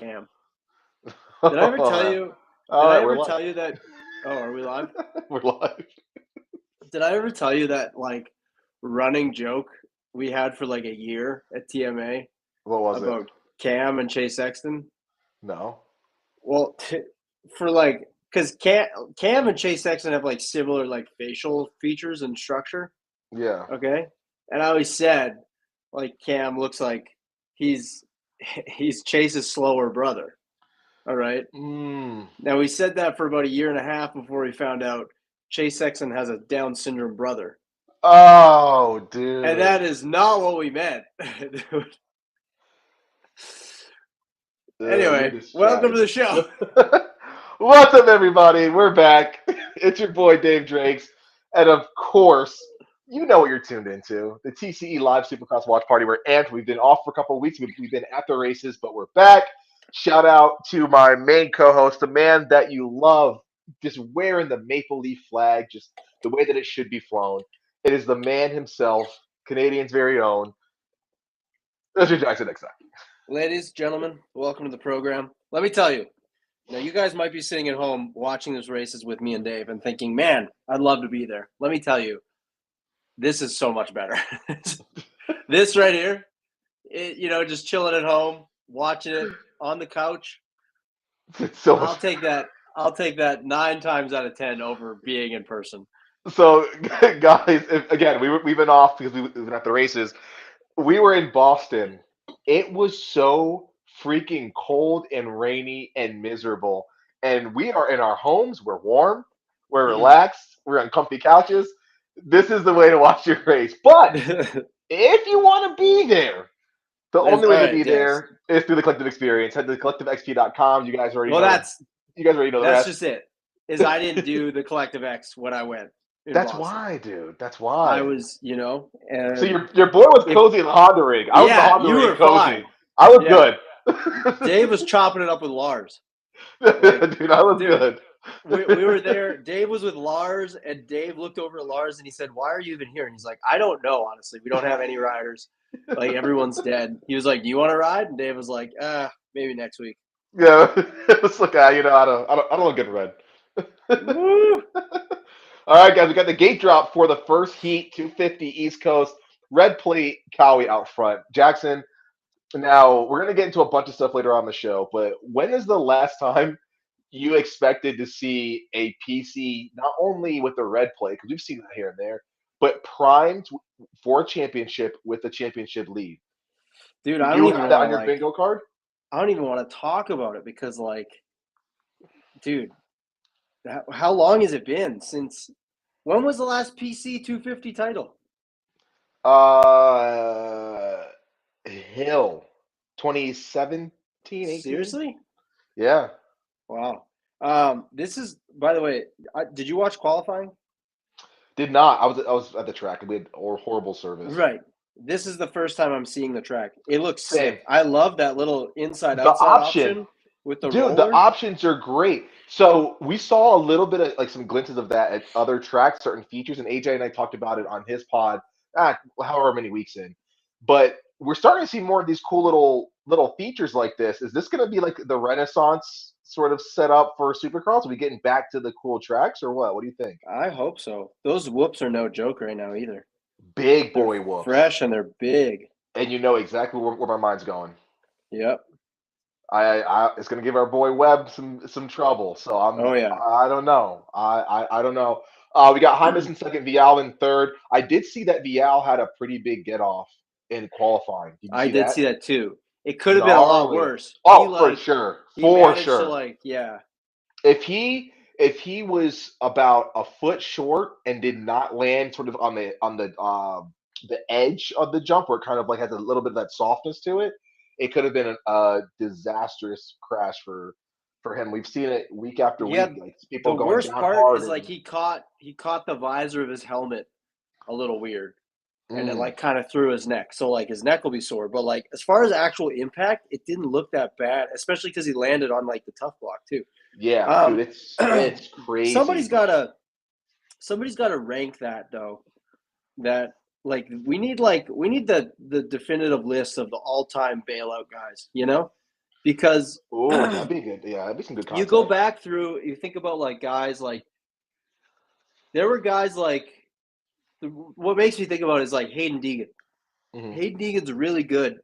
Cam. Did I ever tell you? All Did I right, we're ever live. tell you that? Oh, are we live? We're live. Did I ever tell you that running joke we had for like a year at TMA What was it? about Cam and Chase Sexton? No. Well, because Cam and Chase Sexton have like similar like facial features and structure. Yeah. Okay, and I always said like Cam looks like he's Chase's slower brother. All right. Mm. Now we said that for about a year and a half before we found out Chase Sexton has a Down syndrome brother. Oh, dude. And that is not what we meant. You're Anyway, welcome to the distracted. show. What's up, everybody? We're back. It's your boy Dave Drakes, and of course, you know what you're tuned into: the TCE Live Supercross Watch Party. We're amped. We've been off for a couple of weeks. We've been at the races, but we're back. Shout out to my main co-host, the man that you love, just wearing the maple leaf flag, just the way that it should be flown. It is the man himself, Canadian's very own, Mr. Jackson Next. Ladies, gentlemen, welcome to the program. Let me tell you, now you guys might be sitting at home watching those races with me and Dave and thinking, man, I'd love to be there. Let me tell you, this is so much better. This right here, just chilling at home, watching it on the couch. It's so I'll much. take that. I'll take that 9 times out of 10 over being in person. So, guys, again, we've been off because we've been at the races. We were in Boston. It was so freaking cold and rainy and miserable. And we are in our homes. We're warm. We're relaxed. We're on comfy couches. This is the way to watch your race. But if you want to be there, the only way to be there is through the collective experience. Head to thecollectivexp.com. You guys already know. You guys already know the That's rest. just it. Is I didn't do the Collective X when I went. That's Boston. why, dude. That's why. I was, and so your boy was cozy in the Honda rig. I was the Honda you rig were cozy. fine. I was good. Dave was chopping it up with Lars. Dude, I was good. we were there. Dave was with Lars, and Dave looked over at Lars and he said, "Why are you even here?" And he's like, "I don't know, honestly. We don't have any riders. Like everyone's dead." He was like, "Do you want to ride?" And Dave was like, maybe next week." Yeah, it's like I don't look good red. All right, guys, we got the gate drop for the first heat, 250 East Coast, red plate, Cowie out front. Jackson, now we're gonna get into a bunch of stuff later on the show, but when is the last time you expected to see a PC not only with the red plate, because we've seen that here and there, but primed for a championship with a championship lead? Dude, I You don't even have want that on your bingo card? I don't even want to talk about it because, dude, how long has it been since? When was the last PC 250 title? Hill, 2017, 18? Seriously? Yeah. Wow. This is, by the way, did you watch qualifying? Did not. I was at the track and we had horrible service. Right. This is the first time I'm seeing the track. It looks Same. sick. I love that little inside-outside option with the roller. Dude, the options are great. So we saw a little bit of like some glimpses of that at other tracks, certain features, and AJ and I talked about it on his pod, however many weeks in. But we're starting to see more of these cool little features like this. Is this going to be like the Renaissance sort of setup for Supercross? Are we getting back to the cool tracks or what? What do you think? I hope so. Those whoops are no joke right now either. Big boy whoops. Fresh and they're big. And you know exactly where my mind's going. Yep. It's gonna give our boy Webb some trouble. So I don't know. I don't know. We got Hymas in second, Vial in third. I did see that Vial had a pretty big get off in qualifying. I did see that too. It could have been a lot worse. For sure. If he was about a foot short and did not land sort of on the edge of the jump where it kind of like has a little bit of that softness to it, it could have been a disastrous crash for him. We've seen it week after week. Like people the worst part is like he caught the visor of his helmet a little weird, and it like kind of threw his neck. So like his neck will be sore. But like as far as actual impact, it didn't look that bad, especially because he landed on like the tough block too. Yeah, dude, it's crazy. Somebody's gotta rank that though. That like we need the definitive list of the all-time bailout guys, you know? because Oh, that'd be good. Yeah, that'd be some good you go content. back through, you think about like guys like there were guys like what makes me think about it is like Hayden Deegan. Hmm. Hayden Deegan's really good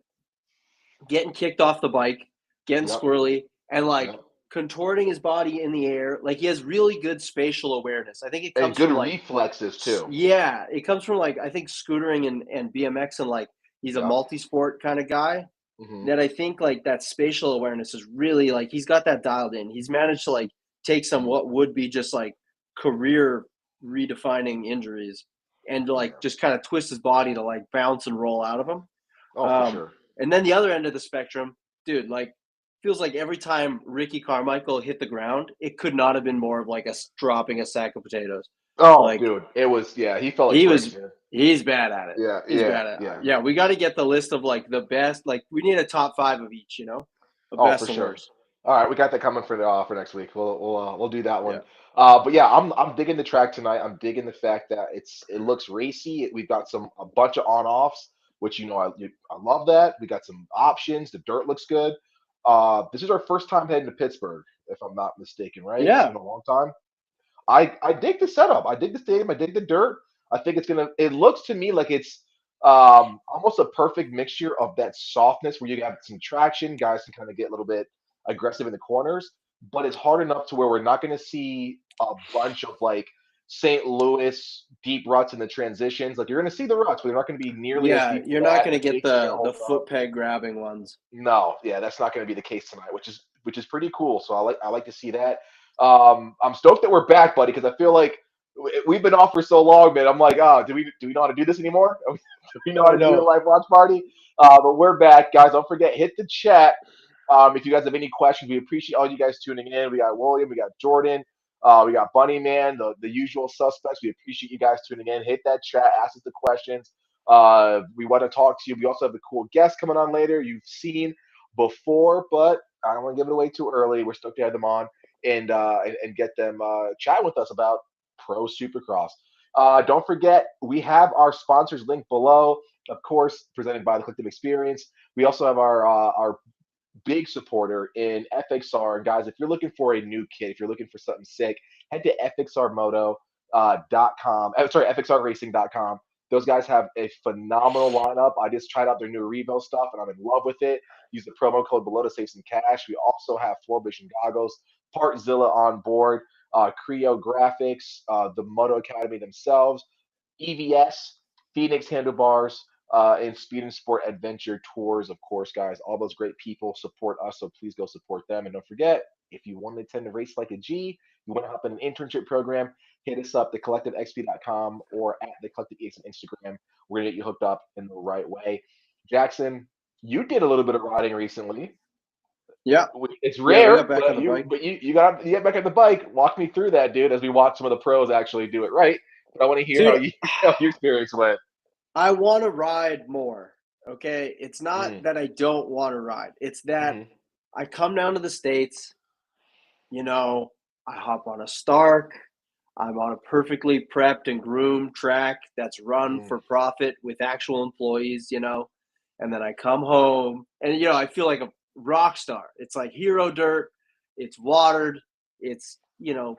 getting kicked off the bike, getting Yep. squirrely, and like Yep. contorting his body in the air. Like he has really good spatial awareness. I think it And comes good from like, reflexes too. yeah, it comes from like, I think scootering and BMX, and like he's a Yep. multi sport kind of guy. Hmm. That I think like that spatial awareness is really like he's got that dialed in. He's managed to like take some Hmm. what would be just like career redefining injuries and like Yeah. just kind of twist his body to like bounce and roll out of them. Oh, for Um, sure. and then the other end of the spectrum, dude, like feels like every time Ricky Carmichael hit the ground, it could not have been more of like a dropping a sack of potatoes. Oh, Like dude, it was. Yeah, he felt like he bricks, was, man. he's bad at it. Yeah, He's yeah, bad at it. yeah. Yeah, we got to get the list of like the best. Like we need a top 5 of each, of Oh, for best and sure. worst. All right, we got that coming for next week. We'll do that one. Yeah, But yeah, I'm digging the track tonight. I'm digging the fact that it looks racy. We've got a bunch of on offs, which I love that. We got some options. The dirt looks good. This is our first time heading to Pittsburgh, if I'm not mistaken, right? yeah, In a long time. I dig the setup. I dig the stadium. I dig the dirt. I think it's gonna. It looks to me like it's almost a perfect mixture of that softness where you got some traction. Guys can kind of get a little bit aggressive in the corners, but it's hard enough to where we're not going to see a bunch of like St. Louis deep ruts in the transitions. Like you're going to see the ruts, but they're not going to be nearly as yeah. deep as You're not that. going The to get gates are going to the hold up. foot peg grabbing ones. No, yeah, that's not going to be the case tonight, which is pretty cool. So I like to see that. I'm stoked that we're back, buddy, because I feel like we've been off for so long, man. I'm like, oh, do we know how to do this anymore? Do we know how I to do a know. live watch party? But we're back, guys. Don't forget, hit the chat. If you guys have any questions, we appreciate all you guys tuning in. We got William, we got Jordan, we got Bunny Man, the usual suspects. We appreciate you guys tuning in. Hit that chat, ask us the questions. We want to talk to you. We also have a cool guest coming on later. You've seen before, but I don't want to give it away too early. We're stoked to have them on and get them chatting with us about Pro Supercross. Don't forget, we have our sponsors linked below, of course, presented by the Collective Experience. We also have our big supporter in FXR. Guys, if you're looking for a new kit, if you're looking for something sick, head to fxrmoto.com. Sorry, fxrracing.com. Those guys have a phenomenal lineup. I just tried out their new Revo stuff and I'm in love with it. Use the promo code below to save some cash. We also have Floor Vision goggles, Partzilla on board, Creo Graphics, the Moto Academy themselves, EVS, Phoenix Handlebars, and Speed and Sport Adventure Tours, of course, guys. All those great people support us, so please go support them. And don't forget, if you want to attend a race like a G, you want to hop in an internship program, hit us up, thecollectivexp.com or at thecollectiveex on Instagram. We're going to get you hooked up in the right way. Jackson, you did a little bit of riding recently. Yeah, It's yeah. We got rare, back on but the you bike. but you get back on the bike. Walk me through that, dude, as we watch some of the pros actually do it right. But I want to hear how Dude, you how your experience went. I want to ride more. Okay. It's not Mm, that I don't want to ride. It's that hmm. I come down to the States, I hop on a Stark. I'm on a perfectly prepped and groomed track that's run Mm, for profit with actual employees. And then I come home and, I feel like a rock star. It's like hero dirt. It's watered. It's,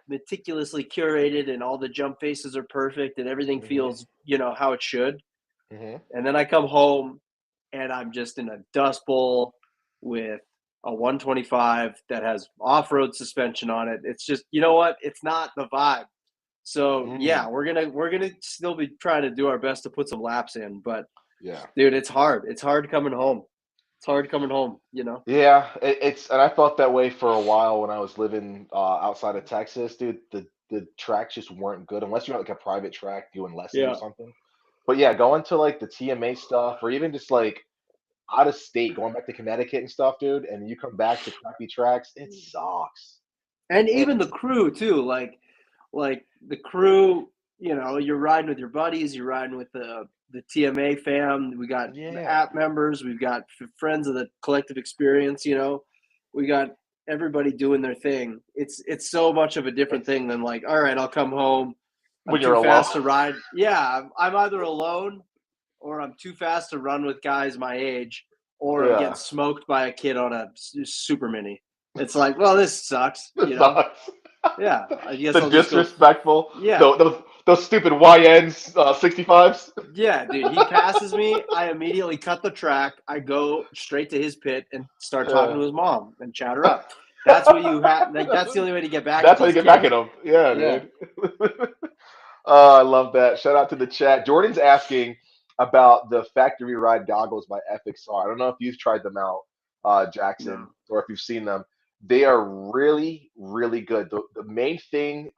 meticulously curated and all the jump faces are perfect and everything hmm. feels, how it should. Hmm. And then I come home and I'm just in a dust bowl with a 125 that has off-road suspension on it. It's just, you know what? It's not the vibe. So Mm, yeah, we're gonna still be trying to do our best to put some laps in, but yeah. dude, it's hard. It's hard coming home. It's hard coming home. Yeah, it's and I felt that way for a while when I was living outside of Texas, dude. The tracks just weren't good unless you're at like a private track doing lessons or Yeah. something. But yeah, going to like the TMA stuff or even just like out of state, going back to Connecticut and stuff, dude, and you come back to crappy tracks, it sucks. And even the It's crew too, like the crew, you're riding with your buddies, you're riding with the TMA fam. We got the yeah, app members, we've got friends of the collective experience. We got everybody doing their thing. It's so much of a different it's thing than like, all right, I'll come home. I'm when you're too alone. fast to ride. Yeah, I'm either alone or I'm too fast to run with guys my age, or I'm getting Yeah. smoked by a kid on a super mini. It's like, well, this sucks, This sucks. Yeah, I guess The I'll just go. disrespectful, Yeah, those stupid YNs 65s. yeah, dude. He passes me. I immediately cut the track. I go straight to his pit and start talking to his mom and chat her up. That's what you have. Like, that's the only way to get back at That's how you these get back at kids. them. Yeah, Yeah. dude. Oh, I love that. Shout out to the chat. Jordan's asking about the factory ride goggles by FXR. I don't know if you've tried them out, Jackson, No. or if you've seen them. They are really, really good. The main thing,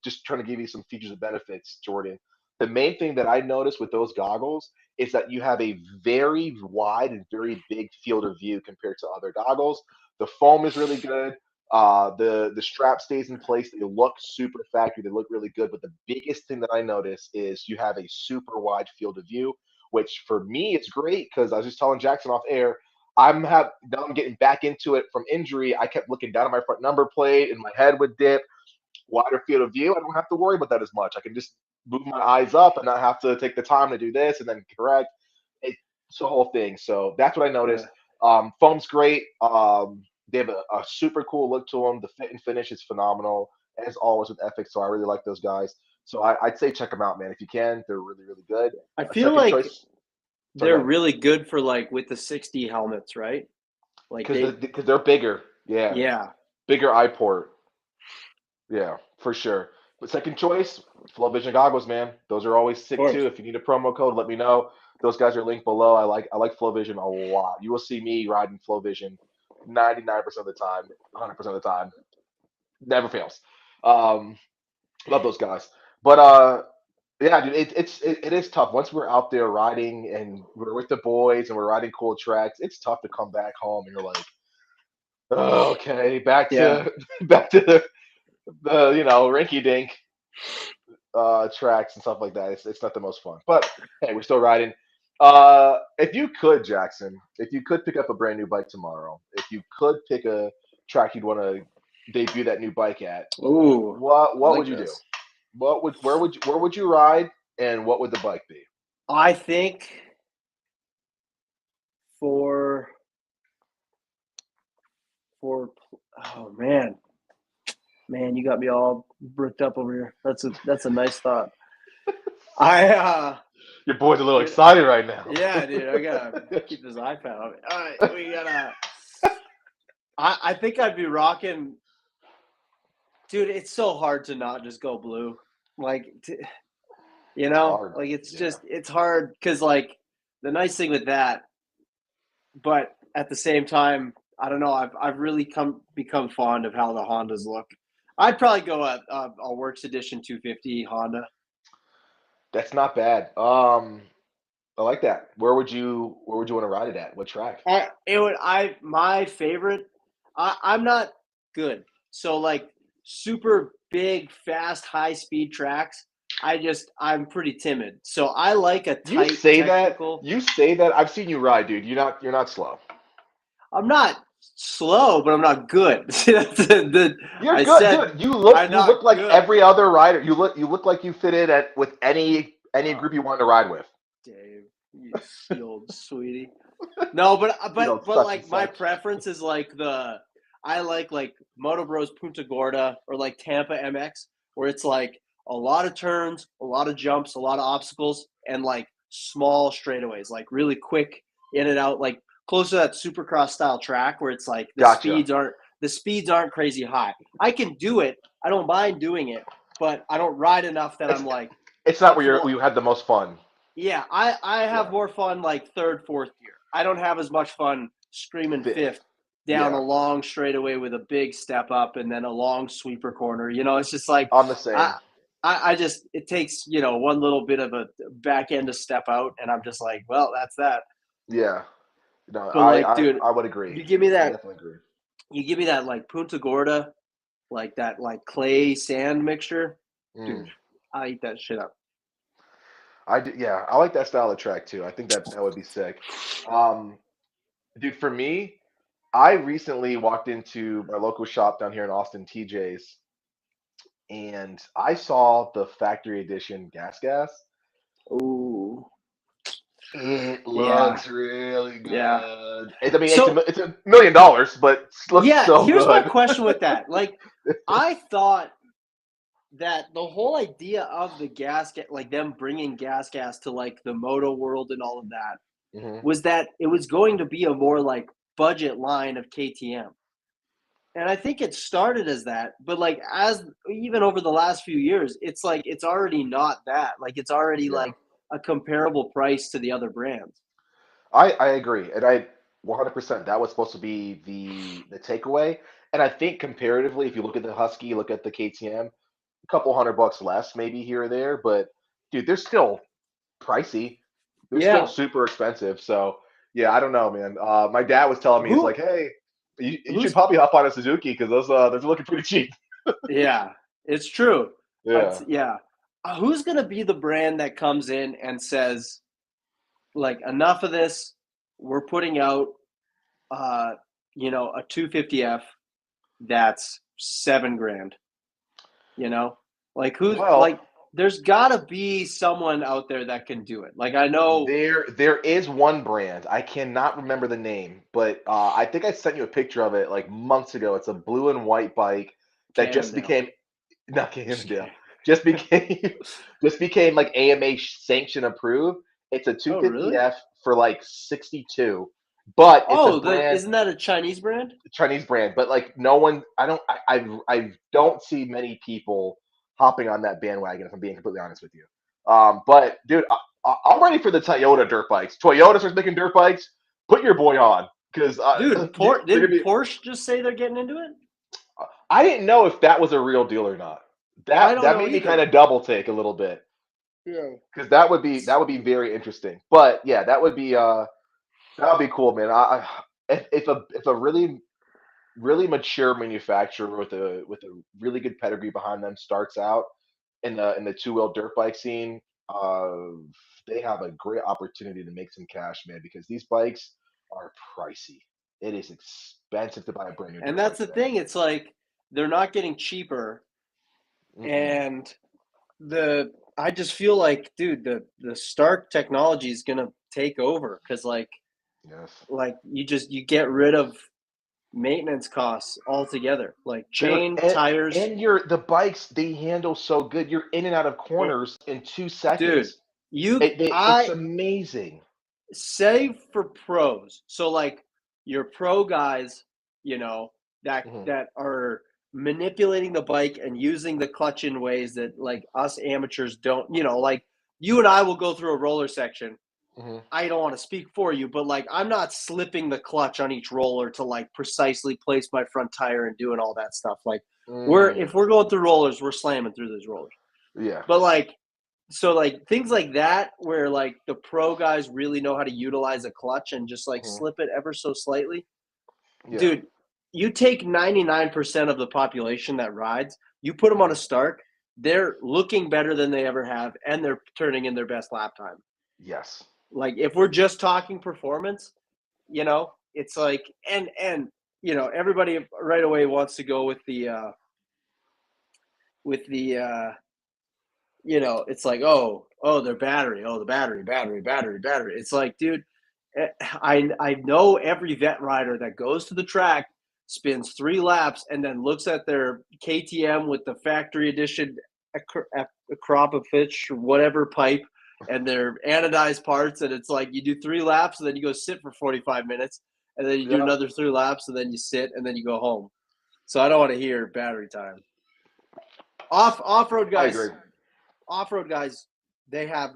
just trying to give you some features and benefits, Jordan. The main thing that I noticed with those goggles is that you have a very wide and very big field of view compared to other goggles. The foam is really good. The strap stays in place. They look super factory. They look really good. But the biggest thing that I notice is you have a super wide field of view, which for me is great because I was just telling Jackson off air. Now I'm getting back into it from injury. I kept looking down at my front number plate and my head would dip. Wider field of view. I don't have to worry about that as much. I can just move my eyes up and not have to take the time to do this and then correct. It's the whole thing. So that's what I Yeah. noticed. Foam's great. They have a super cool look to them. The fit and finish is phenomenal. As always with Epic, so I really like those guys. So I'd say check them out, man. If you can, they're really, really good. I A feel second like choice. Sorry, they're go ahead. really good for like with the 60 helmets, right? Like Because they're bigger. Yeah, yeah. bigger eye port. Yeah, for sure. But second choice, Flow Vision goggles, man. Those are always Of sick too. course. If you need a promo code, let me know. Those guys are linked below. I like Flow Vision a lot. You will see me riding Flow Vision 99% of the time, 100% of the time. Never fails. Um, love those guys. But yeah, dude, it is tough. Once we're out there riding and we're with the boys and we're riding cool tracks, it's tough to come back home and you're like, oh, okay, back Yeah. to back to the rinky dink tracks and stuff like that. It's not the most fun, but hey, we're still riding. If you could, Jackson, if you could pick up a brand new bike tomorrow, if you could pick a track you'd want to debut that new bike at, Ooh, I what would like you do? this. Where would you ride, and what would the bike be? I think for for oh man, you got me all bricked up over here. That's a nice thought. I Your boy's a little dude, excited right now. yeah, dude, I gotta keep this iPad on me. All right, we gotta. I think I'd be rocking, dude. It's so hard to not just go blue, like It's hard. like it's Yeah. just it's hard because like the nice thing with that, but at the same time, I don't know. I've really become fond of how the Hondas look. I'd probably go a Works Edition 250 Honda. That's not bad. I like that. Where would you want to ride it at? What track? My favorite. I'm not good. So like super big, fast, high speed tracks. I'm pretty timid. So I like a You tight say that. technical. You say that. I've seen you ride, dude. You're not slow. I'm not slow, but I'm not good. You're I good, said dude. You look I'm you look not like good. every other rider. You look like you fit in at with any Oh, group you wanted to ride with. Dave, you old sweetie. No, but You know, such and like my such. preference is like I like Moto Bros Punta Gorda or like Tampa MX where it's like a lot of turns, a lot of jumps, a lot of obstacles, and like small straightaways, like really quick in and out, like close to that Supercross style track where it's like Gotcha. the speeds aren't crazy high. I can do it. I don't mind doing it, but I don't ride enough that It's I'm like it's not comfortable. where you had the most fun. Yeah, I have Yeah. more fun like third, fourth gear. I don't have as much fun screaming Fifth. fifth down a Yeah. long straightaway with a big step up and then a long sweeper corner. It's just like I'm the I same. I just it takes, one little bit of a back end to step out and I'm just like, well, that's that. Yeah. No, But I like, I, dude, I would agree. you give me I that definitely agree. you give me that like Punta Gorda, like that like clay sand mixture, dude, Mm. I eat that shit up. Yeah, I like that style of track too. I think that would be sick. Um, dude, for me, I recently walked into my local shop down here in Austin, TJ's, and I saw the factory edition Gas Gas. Ooh. It Yeah, looks really yeah. good. I mean, So it's $1 million, but it looks yeah, so here's my good. question with that. Like, I thought that the whole idea of the like them bringing gas to like the moto world and all of that, Hmm. was that it was going to be a more like budget line of KTM. And I think it started as that, but like as even over the last few years, it's like it's already not that. Like it's already Yeah, like a comparable price to the other brands. I agree, and I 100% that was supposed to be the takeaway. And I think comparatively, if you look at the Husky, look at the KTM, a couple $100 less maybe here or there, but dude, they're still pricey. They're still Yeah. super expensive. So yeah, I don't know, man. My dad was telling me, he's like, Who hey, you should who's probably hop on a Suzuki because those are looking pretty cheap. yeah, it's true. Yeah. Yeah. Who's going to be the brand that comes in and says like enough of this, we're putting out uh a 250F that's 7 grand, you know? Like who's Well, like there's got to be someone out there that can do it. Like I know there is one brand. I cannot remember the name, but I think I sent you a picture of it like months ago. It's a blue and white bike that just Cannondale. became not Just Cannondale, kidding. just became just became like AMA sanction approved. It's a Oh, really? 250F for like 62, but it's a Oh, the brand isn't that a Chinese brand? Chinese brand. But like no one, I don't see many people hopping on that bandwagon. If I'm being completely honest with you, but dude, I'm ready for the Toyota dirt bikes. Toyota starts making dirt bikes. Put your boy on because Dude, they're gonna didn't be. Porsche just say they're getting into it? I didn't know if that was a real deal or not. I That don't that know made me kind either. of double take a little bit Yeah. because that would be very interesting. But yeah, that would be cool, man. If a really mature manufacturer with a really good pedigree behind them starts out in the two-wheel dirt bike scene, uh, they have a great opportunity to make some cash, man, because these bikes are pricey. It is expensive to buy a brand new And dirt that's bike the today. thing. It's like they're not getting cheaper, Mm-mm. and the I just feel like, dude, the Stark technology is gonna take over because Yes. you get rid of maintenance costs altogether, like Dude, chain, and, tires. and the bikes they handle so good. You're in and out of Well, corners in two dude, seconds. you It's I amazing. save for pros. So like your pro guys, you know, Hmm. that are manipulating the bike and using the clutch in ways that like us amateurs don't, like you and I will go through a roller section. Hmm. I don't want to speak for you, but like I'm not slipping the clutch on each roller to like precisely place my front tire and doing all that stuff. Like Mm, if we're going through rollers, we're slamming through those rollers. yeah. But like so like things like that where like the pro guys really know how to utilize a clutch and just like Hmm. slip it ever so slightly. Yeah. Dude, you take 99% of the population that rides, you put them on a Hmm. Stark, they're looking better than they ever have and they're turning in their best lap time. Yes. Like if we're just talking performance, it's like and everybody right away wants to go with the it's like, oh, their battery, oh, the battery. It's like, dude, I know every vet rider that goes to the track, spins 3 laps, and then looks at their KTM with the factory edition crop of fish or whatever pipe and their anodized parts, and it's like you do 3 laps and then you go sit for 45 minutes, and then you do Yep. another 3 laps and then you sit and then you go home. So I don't want to hear battery time. Off road I agree. guys, they have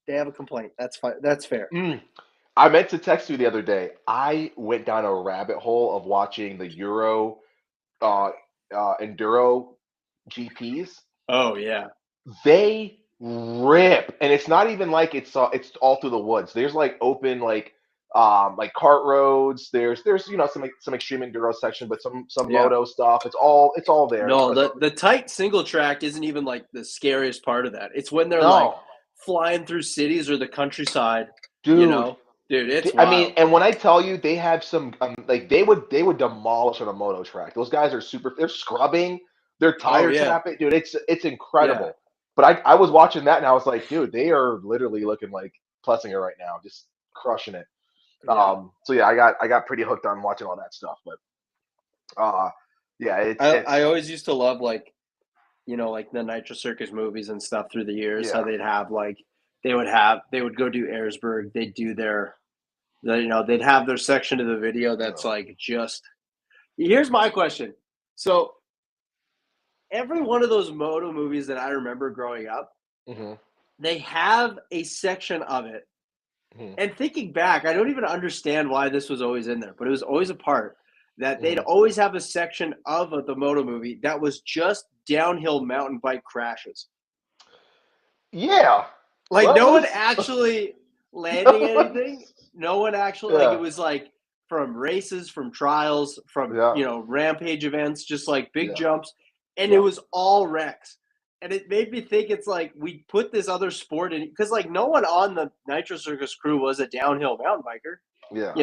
a complaint. That's fine. That's fair. Mm. I meant to text you the other day. I went down a rabbit hole of watching the Euro uh, Enduro GPs. Oh yeah. They rip, and it's not even like it's all through the woods. There's like open like cart roads. There's some extreme enduro section, but some Yeah. moto stuff. It's all there. No, the tight single track isn't even like the scariest part of that. It's when they're like No, flying through cities or the countryside, you dude. know. Dude, it's I mean, wild. and when I tell you they have some like they would demolish on a moto track. Those guys are super. They're scrubbing. They're Oh tire yeah. tapping, dude. It's Yeah. incredible. But I was watching that and I was like, dude, they are literally looking like Plessinger right now, just crushing it. Yeah. So yeah, I got pretty hooked on watching all that stuff. But yeah, I it's always used to love like, like the Nitro Circus movies and stuff through the years, how yeah. they'd have like they would go do Ayresburg, they'd do they'd have their section of the video that's like just here's my question. So every one of those moto movies that I remember growing up, Hmm. they have a section of it. Hmm. And thinking back, I don't even understand why this was always in there, but it was always a part that they'd Hmm. always have a section of the moto movie that was just downhill mountain bike crashes. Yeah. Like Well, no one let's. actually landing anything. No one actually like it Yeah. was like from races, from trials, from Yeah. rampage events, just like big Yeah. jumps, and it Yeah. was all wrecks. And it made me think it's like we put this other sport in because like no one on the Nitro Circus crew was a downhill mountain biker. Yeah.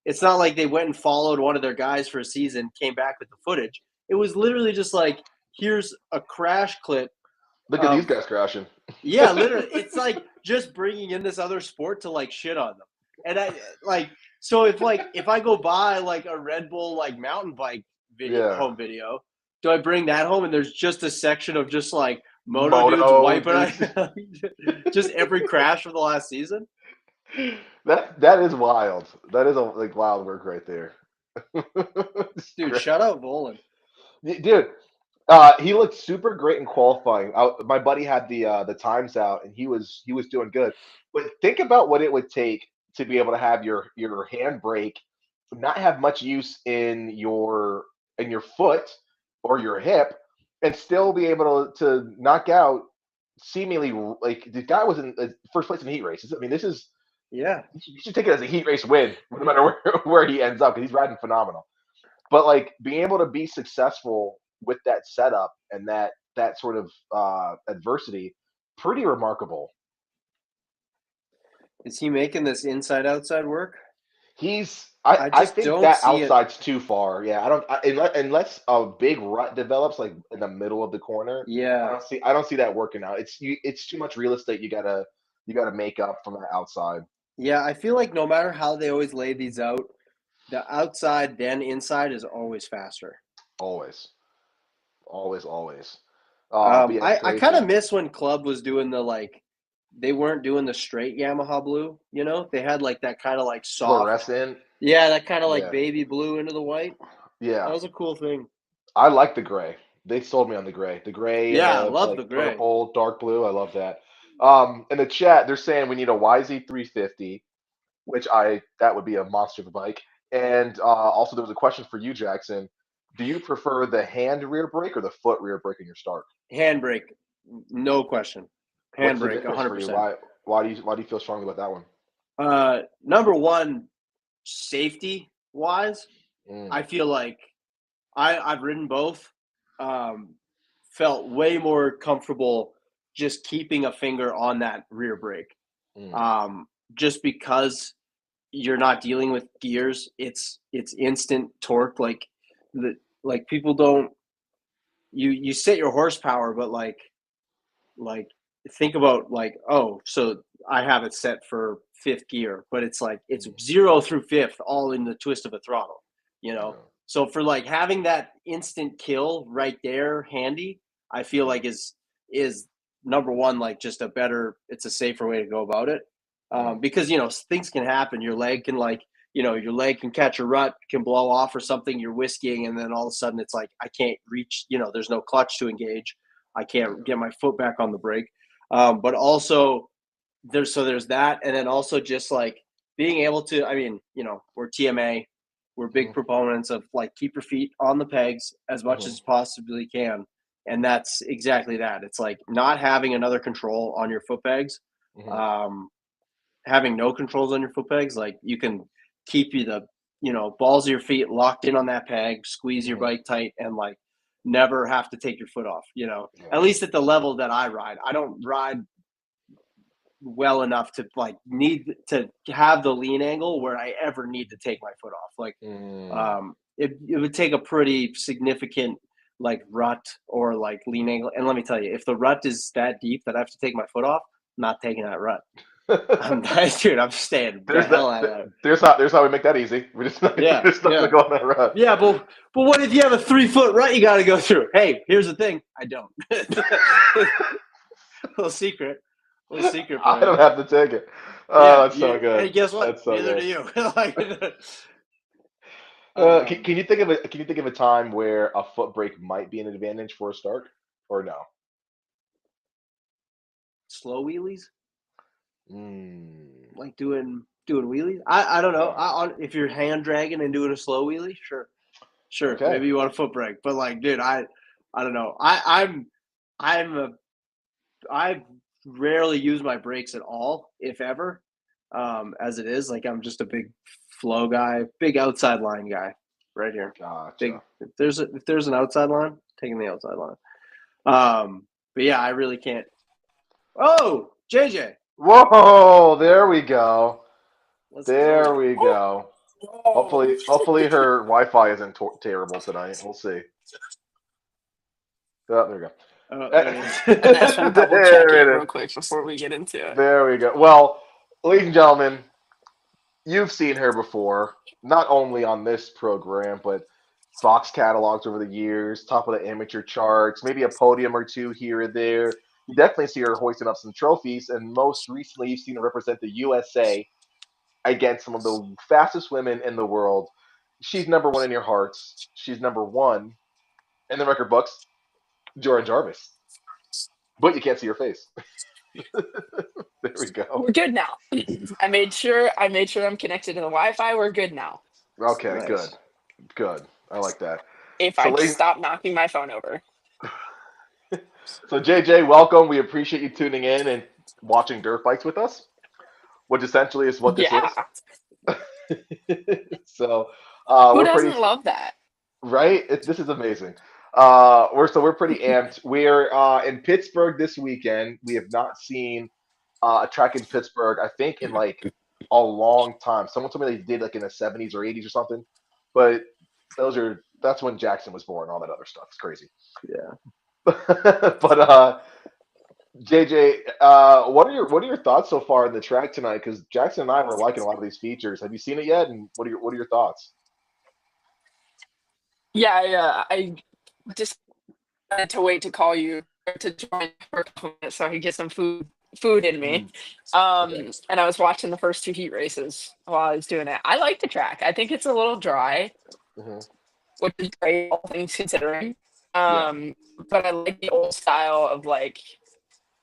It's not like they went and followed one of their guys for a season, came back with the footage. It was literally just like here's a crash clip Look at these of guys crashing. yeah, literally. It's like just bringing in this other sport to like shit on them. And I like so if I go buy like a Red Bull like mountain bike Yeah. home video, do I bring that home and there's just a section of just like moto dudes Moto wiping dudes. just every crash of the last season? That is wild. That is a like wild work right there. It's Dude, great. shout out Volan. Dude, he looked super great in qualifying. My buddy had the times out, and he was doing good. But think about what it would take to be able to have your handbrake not have much use in your foot or your hip, and still be able to knock out seemingly like the guy was in first place in heat races. I mean, this is Yeah. you should take it as a heat race win, no matter where he ends up, because he's riding phenomenal. But like being able to be successful with that setup and that sort of adversity, pretty remarkable. Is he making this inside outside work? He's I, I I just think don't that see it. outside's too far. Yeah, I don't unless a big rut develops like in the middle of the corner. Yeah. I don't see that working out. It's too much real estate you gotta make up from the outside. Yeah, I feel like no matter how they always lay these out, the outside then inside is always faster. Always, always, always. But yeah, it's I kind of crazy. miss when Club was doing the like they weren't doing the straight Yamaha blue, They had like that kind of like soft, Fluorescent. yeah, that kind of like Yeah, baby blue into the white. That yeah. was a cool thing. I like the gray. They sold me on the gray. The gray and Yeah, I the love like the gray. purple, dark blue. I love that. In the chat, they're saying we need a YZ350, which that would be a monster of a bike. And also, there was a question for you, Jackson. Do you prefer the hand rear brake or the foot rear brake in your start? Handbrake, no question. What's the Handbrake, difference for you? 100%. Why do you feel strongly about that one? Number one, safety wise, Mm, I feel like I've ridden both. Um, felt way more comfortable just keeping a finger on that rear brake. mm, Just because you're not dealing with gears, it's instant torque. Like people don't you set your horsepower, but like think about like so I have it set for fifth gear, but it's like it's mm, 0 through fifth all in the twist of a throttle, you know. yeah, So for like having that instant kill right there handy, I feel mm, like is number one like just it's a safer way to go about it. mm, Because things can happen. Your leg can your leg can catch a rut, can blow off or something. You're whisking, and then all of a sudden it's like I can't reach. There's no clutch to engage. I can't yeah, get my foot back on the brake. But also there's that, and then also just like being able to. I mean, we're TMA, we're big mhm, proponents of like keep your feet on the pegs as much mhm, as possibly can, and that's exactly that. It's like not having another control on your foot pegs. mhm, Um, Having no controls on your foot pegs, like you can keep the balls of your feet locked in on that peg, squeeze your mhm, bike tight, and like never have to take your foot off. yeah, At least at the level that I ride, I don't ride well enough to like need to have the lean angle where I ever need to take my foot off. Like, mm, it would take a pretty significant like rut or like lean angle. And let me tell you, if the rut is that deep that I have to take my foot off, I'm not taking that rut. Dude, I'm staying the There's hell out of that. that. There's how we make that easy. Yeah, We're just not yeah. gonna go on that route. Yeah, but what if you have a 3-foot rut you got to go through? Hey, here's the thing. I don't. Little secret. Little secret I for you. don't have to take it. Oh, Yeah. that's so Hey, good. guess what? That's so Neither do good. you. Like, Can you think of a time where a foot brake might be an advantage for a start, or no? slow wheelies? Mm, Like doing wheelies? I don't know. yeah. If you're hand dragging and doing a slow wheelie, sure. Okay. Maybe you want a foot brake, but like, dude, I don't know. I'm a I rarely use my brakes at all, if ever. As it is, like I'm just a big flow guy, big outside line guy, right here. Big. Gotcha. If there's an outside line, taking the outside line. But yeah, I really can't. Oh, JJ, Whoa! There we go. let's There go. we go. Hopefully her Wi-Fi isn't terrible tonight. We'll see. Oh, there we go. Oh, there it is. And that's one double check it There it real is. quick before we get into it. There we go. Well, ladies and gentlemen, you've seen her before, not only on this program, but Fox catalogs over the years, top of the amateur charts, maybe a podium or two here or there. You definitely see her hoisting up some trophies, and most recently, you've seen her represent the USA against some of the fastest women in the world. She's number one in your hearts. She's number one in the record books, Jordan Jarvis. But you can't see her face. There we go. We're good now. I made sure I'm connected to the Wi-Fi. We're good now. Okay, Nice. good. Good. I like that. If So, I ladies, stop knocking my phone over. so JJ, welcome. We appreciate you tuning in and watching dirt bikes with us, which essentially is what this is. Yeah. So, Who we're pretty doesn't love that? right. This is amazing. We're pretty amped. We're in Pittsburgh this weekend. We have not seen a track in Pittsburgh. I think in like a long time. Someone told me they did like in the 70s or 80s or something. But that's when Jackson was born. All that other stuff. It's crazy. Yeah. But JJ, what are your thoughts so far in the track tonight? Because Jackson and I were liking a lot of these features. Have you seen it yet? And what are your thoughts? Yeah, I just had to wait to call you to join for a couple minutes so I could get some food in me. Mm, okay. And I was watching the first two heat races while I was doing it. I like the track. I think it's a little dry, Hmm. which is great, all things considering. Yeah. Um, but I like the old style of like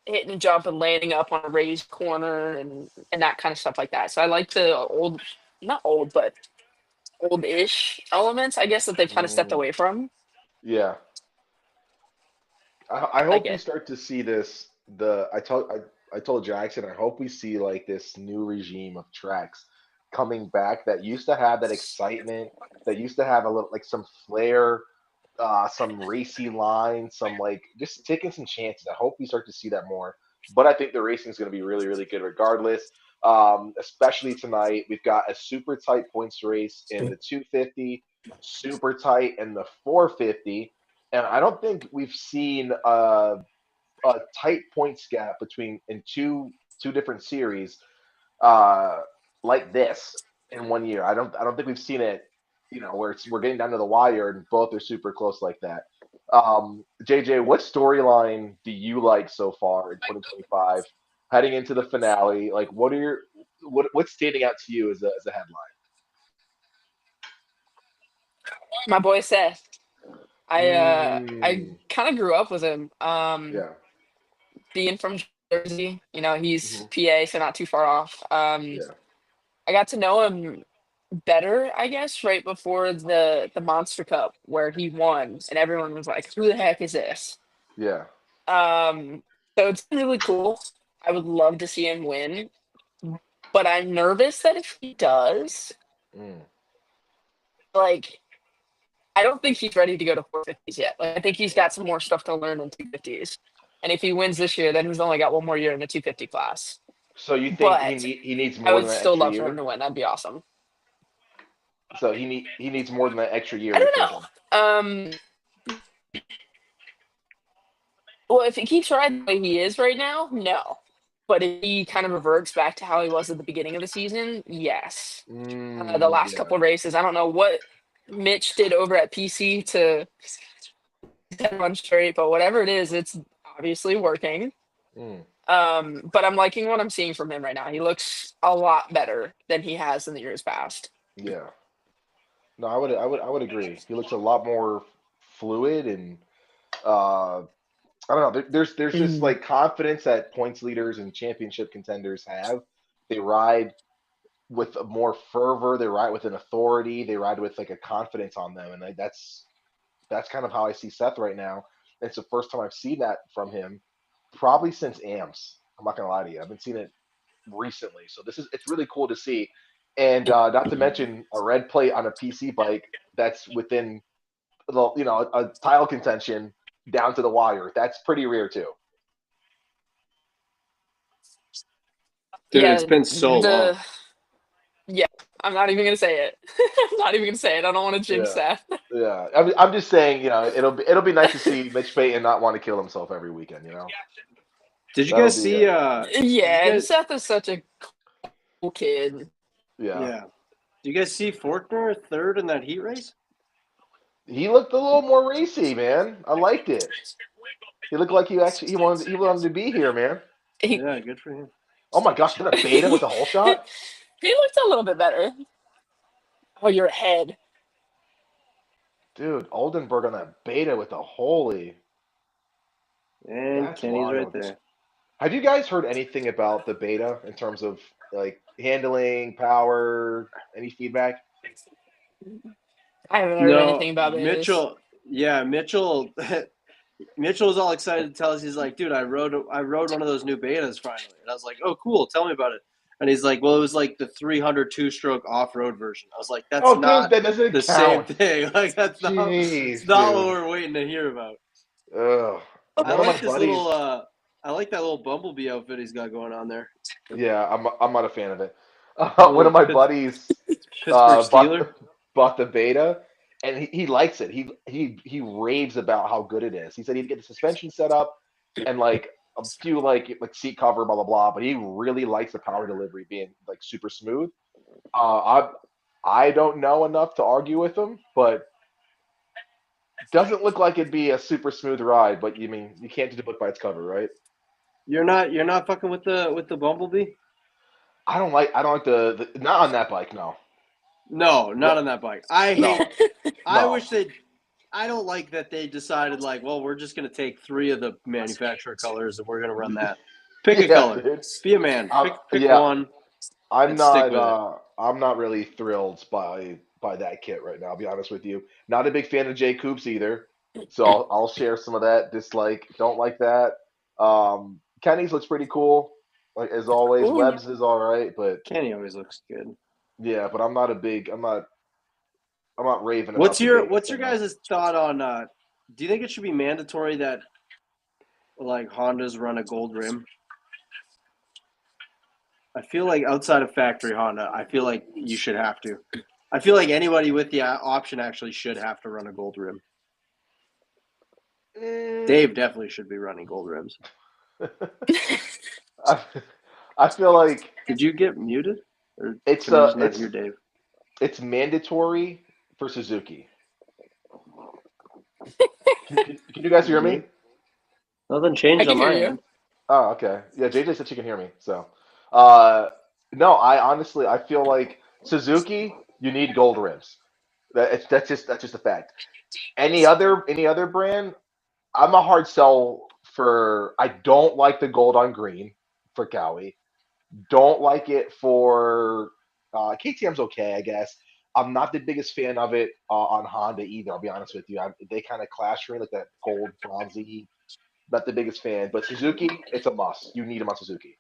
hitting a jump and landing up on a raised corner and that kind of stuff like that. So I like the old, not old, but old-ish elements, I guess, that they've kind of stepped Mm, away from. yeah. I I like hope we it. start to see this. I told Jackson I hope we see like this new regime of tracks coming back that used to have that excitement, that used to have a little like some flair, some racy lines, some like just taking some chances. I hope we start to see that more. But I think the racing is going to be really, really good regardless. Especially tonight, we've got a super tight points race in the 250, super tight in the 450, and I don't think we've seen a tight points gap between in two different series uh, like this in one year. I don't think we've seen it. Where we're getting down to the wire and both are super close like that. JJ, what storyline do you like so far in 2025? Heading into the finale, like what's standing out to you as a headline? My boy Seth. I Mm, kind of grew up with him. yeah. Being from Jersey, he's Hmm. PA, so not too far off. Yeah. I got to know him better, I guess, right before the Monster Cup where he won, and everyone was like, "Who the heck is this?" Yeah. Um, so it's been really cool. I would love to see him win, but I'm nervous that if he does, Mm, like, I don't think he's ready to go to 450s yet. Like, I think he's got some more stuff to learn in 250s. And if he wins this year, then he's only got one more year in the 250 class. so you think But he needs I more would than that still extra love for him year? to win. That'd be awesome. So he needs more than that extra year. I You're don't thinking? know. Well, if he keeps riding the way he is right now, no. But if he kind of reverts back to how he was at the beginning of the season, yes. The last Yeah. couple of races, I don't know what Mitch did over at PC to run straight, but whatever it is, it's obviously working. Mm. But I'm liking what I'm seeing from him right now. He looks a lot better than he has in the years past. Yeah. No, I would agree. He looks a lot more fluid and I don't know. There's this Mm. like confidence that points leaders and championship contenders have. They ride with more fervor. They ride with an authority. They ride with like a confidence on them, and that's kind of how I see Seth right now. It's the first time I've seen that from him, probably since AMS. I'm not gonna lie to you. I've been seeing it recently, so it's really cool to see. And not to mention a red plate on a PC bike that's within a title contention down to the wire. That's pretty rare too. Dude, Yeah, it's been so long. Yeah, I'm not even gonna say it. I'm not even gonna say it. I don't want to jinx Yeah. that. Yeah, I'm just saying, it'll be nice to see Mitch Payton not want to kill himself every weekend. Did you That'll guys be see? Did you Yeah, and guys? Seth is such a cool kid. yeah. Yeah. Do you guys see Forkner third in that heat race? He looked a little more racy, man. I liked it. He looked like he wanted to be here, man. He Yeah, good for him. Oh my gosh, got a beta with a whole shot, he looked a little bit better. Oh, you're ahead. dude. Oldenburg on that beta with a holy. And That's Kenny's right wild. there. Have you guys heard anything about the beta in terms of like handling, power, any feedback? I haven't heard No, anything about this. Mitchell. Yeah, Mitchell. Mitchell was all excited to tell us. He's like, dude, I rode one of those new betas finally, and I was like, oh, cool. Tell me about it. And he's like, well, it was like the 302-stroke off-road version. I was like, that's Oh, dude, not that doesn't the same count. thing. Like, that's not Jeez, what dude. we're waiting to hear about. Ugh. I One of my like this buddies. little. I like that little bumblebee outfit he's got going on there. Yeah, I'm not a fan of it. The One of little my buddies Pittsburgh bought Steeler. bought the beta, and he likes it. He raves about how good it is. He said he'd get the suspension set up and like a few like seat cover, blah blah blah. But he really likes the power delivery being like super smooth. I don't know enough to argue with him, but doesn't look like it'd be a super smooth ride. But you mean you can't judge a book by its cover, right? You're not fucking with the bumblebee. I don't like the not on that bike. No, No, not on that bike. no, I no. wish they. I don't like that they decided like, well, we're just gonna take 3 of the manufacturer colors and we're gonna run that. Pick a Yeah, color. dude. Be a man. Pick Yeah, one I'm and stick not. with it. I'm not really thrilled by that kit right now. I'll be honest with you. Not a big fan of J Coops either. So I'll share some of that. Dislike. Don't like that. Kenny's looks pretty cool, like as always. Ooh, Webb's is all right, but Kenny always looks good. yeah. But I'm not a big. I'm not raving about the beta What's your thing. guys' thought on? Do you think it should be mandatory that like Hondas run a gold rim? I feel like outside of factory Honda, I feel like you should have to. I feel like anybody with the option actually should have to run a gold rim. Dave definitely should be running gold rims. I, I feel like Did you get muted? Or it's can we just not hear Dave? it's mandatory for Suzuki. Can you guys hear me? Nothing I changed can on hear my you. end. Oh, okay. Yeah, JJ said she can hear me. So, no, I feel like Suzuki, you need gold rims. That's just a fact. Any other brand, I'm a hard sell for. I don't like the gold on green for Cowie. Don't like it for KTM's okay, I guess. I'm not the biggest fan of it on Honda either. I'll be honest with you. They kind of clash for me, like that gold bronzy. Not the biggest fan, but Suzuki, it's a must. You need them on Suzuki.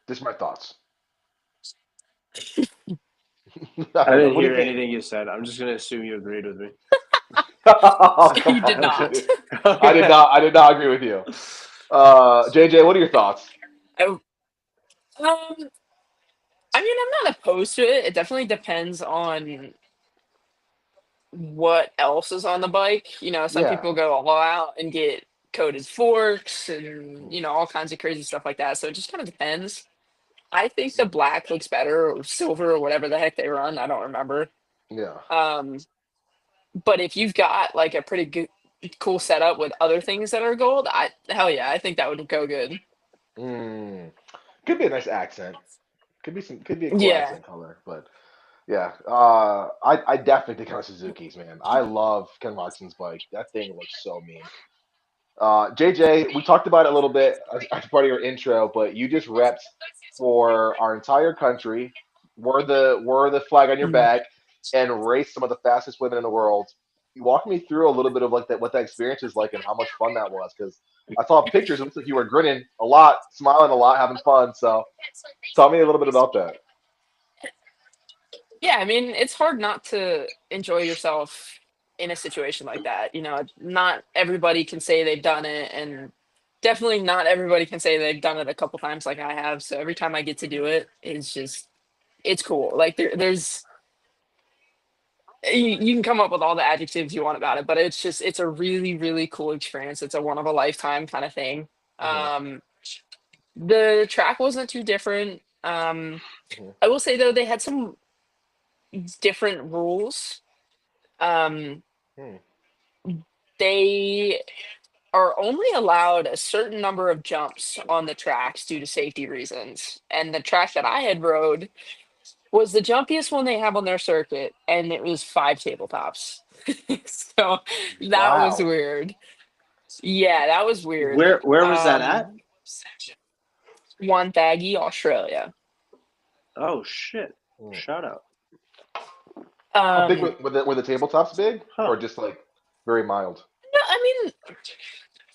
Just my thoughts. I I don't know. didn't What do hear you think? anything you said. I'm just gonna assume you agreed with me. Oh, come You did on, not. dude. I did not. I did not agree with you. JJ, what are your thoughts? I, I mean, I'm not opposed to it. It definitely depends on what else is on the bike. You know, some Yeah, people go all out and get coated forks and, all kinds of crazy stuff like that. So it just kind of depends. I think the black looks better, or silver, or whatever the heck they run. I don't remember. Yeah. Um, but if you've got like a pretty good, cool setup with other things that are gold, hell yeah, I think that would go good. Mm. Could be a nice accent. Could be a cool Yeah. accent color, but yeah. I definitely think on Suzuki's, man. I love Ken Roxon's bike. That thing looks so mean. JJ, we talked about it a little bit as part of your intro, but you just repped for our entire country, wore the flag on your Mhm. back, and raced some of the fastest women in the world. You walk me through a little bit of like that, what that experience is like, and how much fun that was. Because I saw pictures. It looks like you were grinning a lot, smiling a lot, having fun. So tell me a little bit about that. Yeah, I mean, it's hard not to enjoy yourself in a situation like that. Not everybody can say they've done it, and definitely not everybody can say they've done it a couple times like I have. So every time I get to do it, it's cool. Like there's you can come up with all the adjectives you want about it, but it's a really, really cool experience. It's a one of a lifetime kind of thing. Hmm. The track wasn't too different. Hmm. I will say though, they had some different rules. Um, Hmm. they are only allowed a certain number of jumps on the tracks due to safety reasons. And the track that I had rode was the jumpiest one they have on their circuit, and it was 5 tabletops. So that was Wow. weird. Yeah, that was weird. Where was that at? Wonthaggi, Australia. Oh shit! Hmm. Shout out. How big Um, were the tabletops big, Huh? or just like very mild? no, I mean,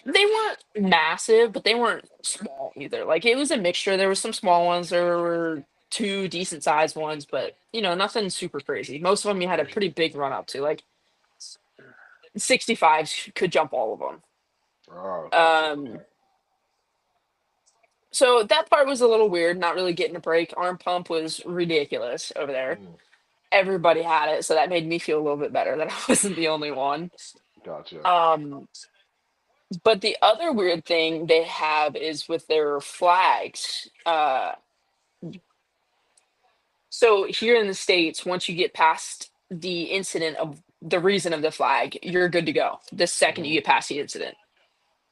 they weren't massive, but they weren't small either. Like it was a mixture. There were some small ones. There were two decent sized ones, but nothing super crazy. Most of them you had a pretty big run up to. Like 65s could jump all of them. Oh, gotcha. Um, so that part was a little weird. Not really getting a break. Arm pump was ridiculous over there. Mm, Everybody had it, so that made me feel a little bit better that I wasn't the only one. gotcha. Um, but the other weird thing they have is with their flags. So here in the States, once you get past the incident of the reason of the flag, you're good to go. The second you Hmm. get past the incident.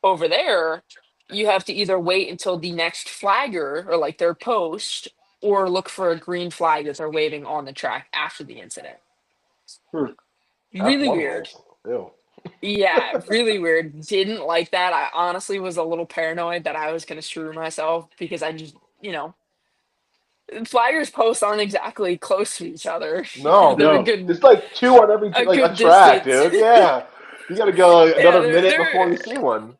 Over there, you have to either wait until the next flagger or like their post or look for a green flag that they're waving on the track after the incident. Hmm. Really F1 weird. rules. Ew. Yeah, really weird. Didn't like that. I honestly was a little paranoid that I was going to screw myself because I just, flaggers posts aren't exactly close to each other. No, They're No. dude. It's like two on every a like a good track, distance. dude. Yeah. You gotta go Yeah, another minute before you see one.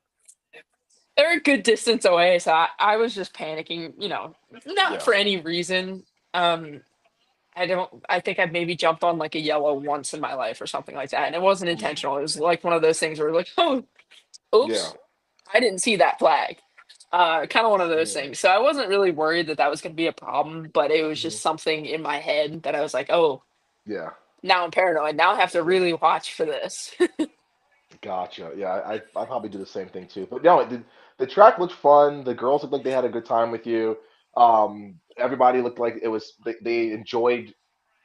they're a good distance away, so I was just panicking, not Yeah. for any reason. Um, I think I've maybe jumped on like a yellow once in my life or something like that, and it wasn't Mm, intentional. It was like one of those things where like, oh, yeah. oops, I didn't see that flag. Kind of one of those Mm, things. So I wasn't really worried that that was going to be a problem, but it was hmm. just something in my head that I was like, oh, Yeah. now I'm paranoid. Now I have to really watch for this. Gotcha. Yeah, I probably do the same thing too. But no, the track looked fun. The girls looked like they had a good time with you. Everybody looked like they enjoyed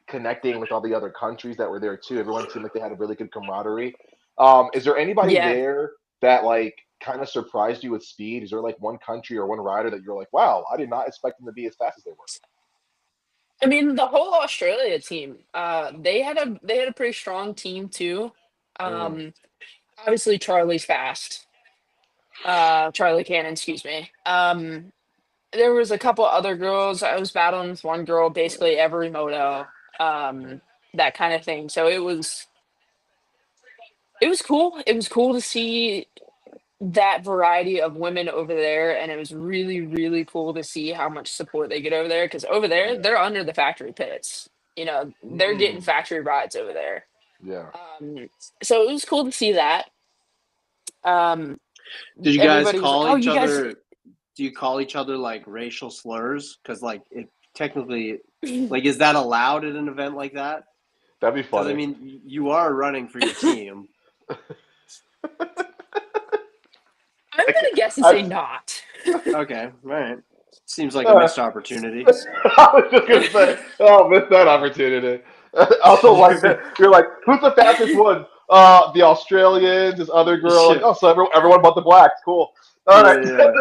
connecting with all the other countries that were there too. Everyone seemed like they had a really good camaraderie. Is there anybody Yeah. there that like kind of surprised you with speed? Is there like one country or one rider that you're like, wow, I did not expect them to be as fast as they were? I mean, the whole Australia team, they had a pretty strong team too. Mm, Um, Obviously Charlie's fast. Charlie Cannon, excuse me. There was a couple other girls. I was battling with one girl basically every moto, mhm. that kind of thing. So it was cool. It was cool to see that variety of women over there, and it was really, really cool to see how much support they get over there. Because over there, Yeah. they're under the factory pits. They're getting Mm, factory rides over there. yeah. Um, so it was cool to see that. Um, Did you guys Everybody was like, call "Oh, each you guys." other? Do you call each other like racial slurs? Because like it technically, like, is that allowed at an event like that? That'd be Because I funny. mean, you are running for your team. gonna guess and say I, not. Okay, all right. Seems like a uh, missed opportunity. I was just gonna say, oh, missed that opportunity. Also, like that, you're like, who's the fastest one? The Australians, this other girl. Like, Shit. oh, so everyone but the blacks. Cool. All right. Yeah.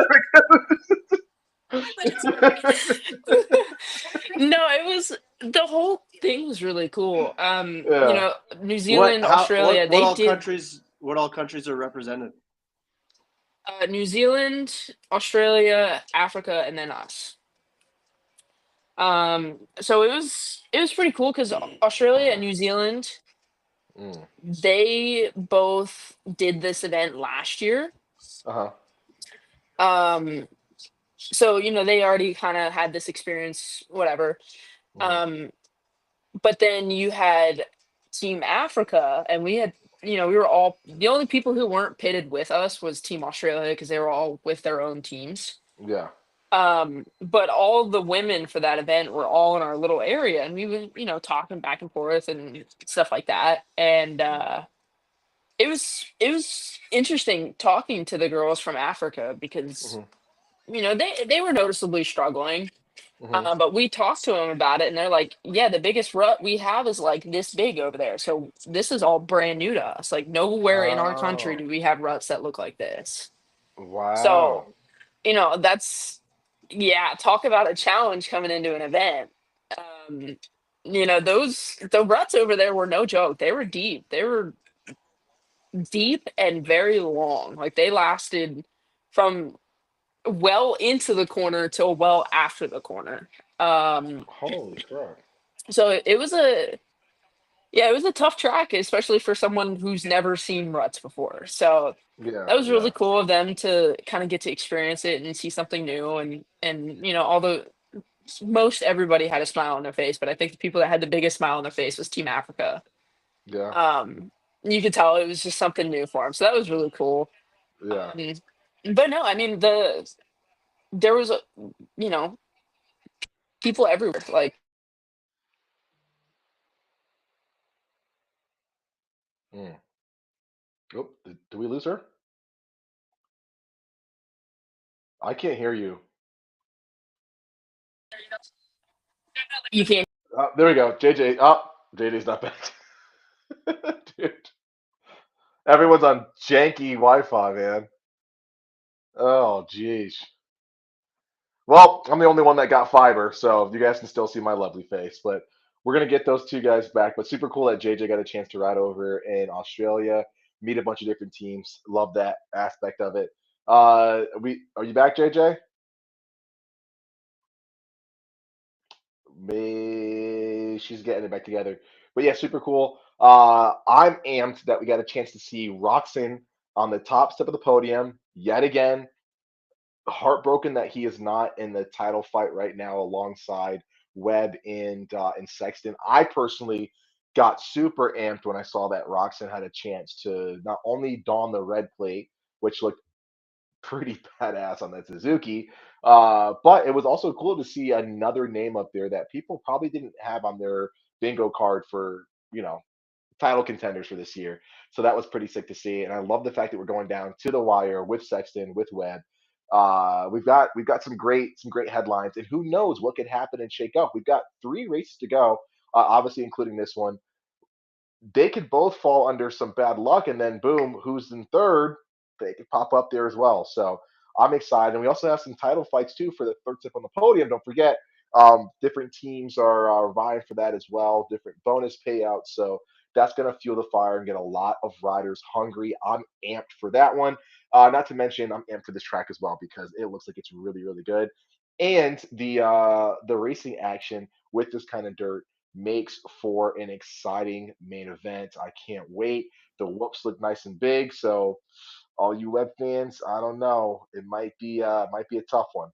No, it was the whole thing was really cool. Yeah. New What? Zealand, How? Australia, What they all did countries? What all countries are represented? New Zealand, Australia, Africa, and then us. So it was pretty cool because Australia and New Zealand, Mm. they both did this event last year. Uh-huh. Um, so they already kind of had this experience, whatever. Hmm. Um, but then you had Team Africa, and we were all the only people who weren't pitted with us was Team Australia because they were all with their own teams. Yeah. But all the women for that event were all in our little area, and we were, talking back and forth and stuff like that. And it was interesting talking to the girls from Africa because Hmm. they were noticeably struggling. Hmm. But we talked to them about it, and they're like, "Yeah, the biggest rut we have is like this big over there. So this is all brand new to us. Like nowhere in our country Oh, do we have ruts that look like this." So wow. that's yeah, talk about a challenge coming into an event. Um, the ruts over there were no joke. They were deep. They were deep and very long. Like they lasted from well into the corner till well after the corner. Um, Holy crap. so it was a tough track, especially for someone who's never seen ruts before. So Yeah, that was really yeah, cool of them to kind of get to experience it and see something new and although most everybody had a smile on their face, but I think the people that had the biggest smile on their face was Team Africa. yeah, Um, you could tell it was just something new for them, so that was really cool. yeah. Um, but no, I mean there was you know people everywhere. Like Mm. Oh, did we lose her? I can't hear you. you can't. There we go. JJ. Oh, JJ's not back. Dude, everyone's on janky Wi-Fi, man. Oh, jeez. Well, I'm the only one that got fiber, so you guys can still see my lovely face. But we're gonna get those two guys back. But super cool that JJ got a chance to ride over in Australia, meet a bunch of different teams. Love that aspect of it. We are you back, JJ? May she's getting it back together. But yeah, super cool. I'm amped that we got a chance to see Roxon on the top step of the podium yet again. Heartbroken that he is not in the title fight right now alongside Webb and Sexton. I personally got super amped when I saw that Roxon had a chance to not only don the red plate, which looked pretty badass on that Suzuki. But it was also cool to see another name up there that people probably didn't have on their bingo card for, title contenders for this year. So that was pretty sick to see. And I love the fact that we're going down to the wire with Sexton, with Webb. We've got some great headlines, and who knows what could happen and shake up. We've got 3 races to go, obviously including this one. They could both fall under some bad luck, and then boom, who's in third? They could pop up there as well. So I'm excited, and we also have some title fights too for the third tip on the podium. Don't forget, different teams are vying for that as well. Different bonus payouts, so that's going to fuel the fire and get a lot of riders hungry. I'm amped for that one. Not to mention, I'm amped for this track as well because it looks like it's really, really good, and the racing action with this kind of dirt makes for an exciting main event. I can't wait. The whoops look nice and big, so all you web fans, I don't know, it might be a tough one.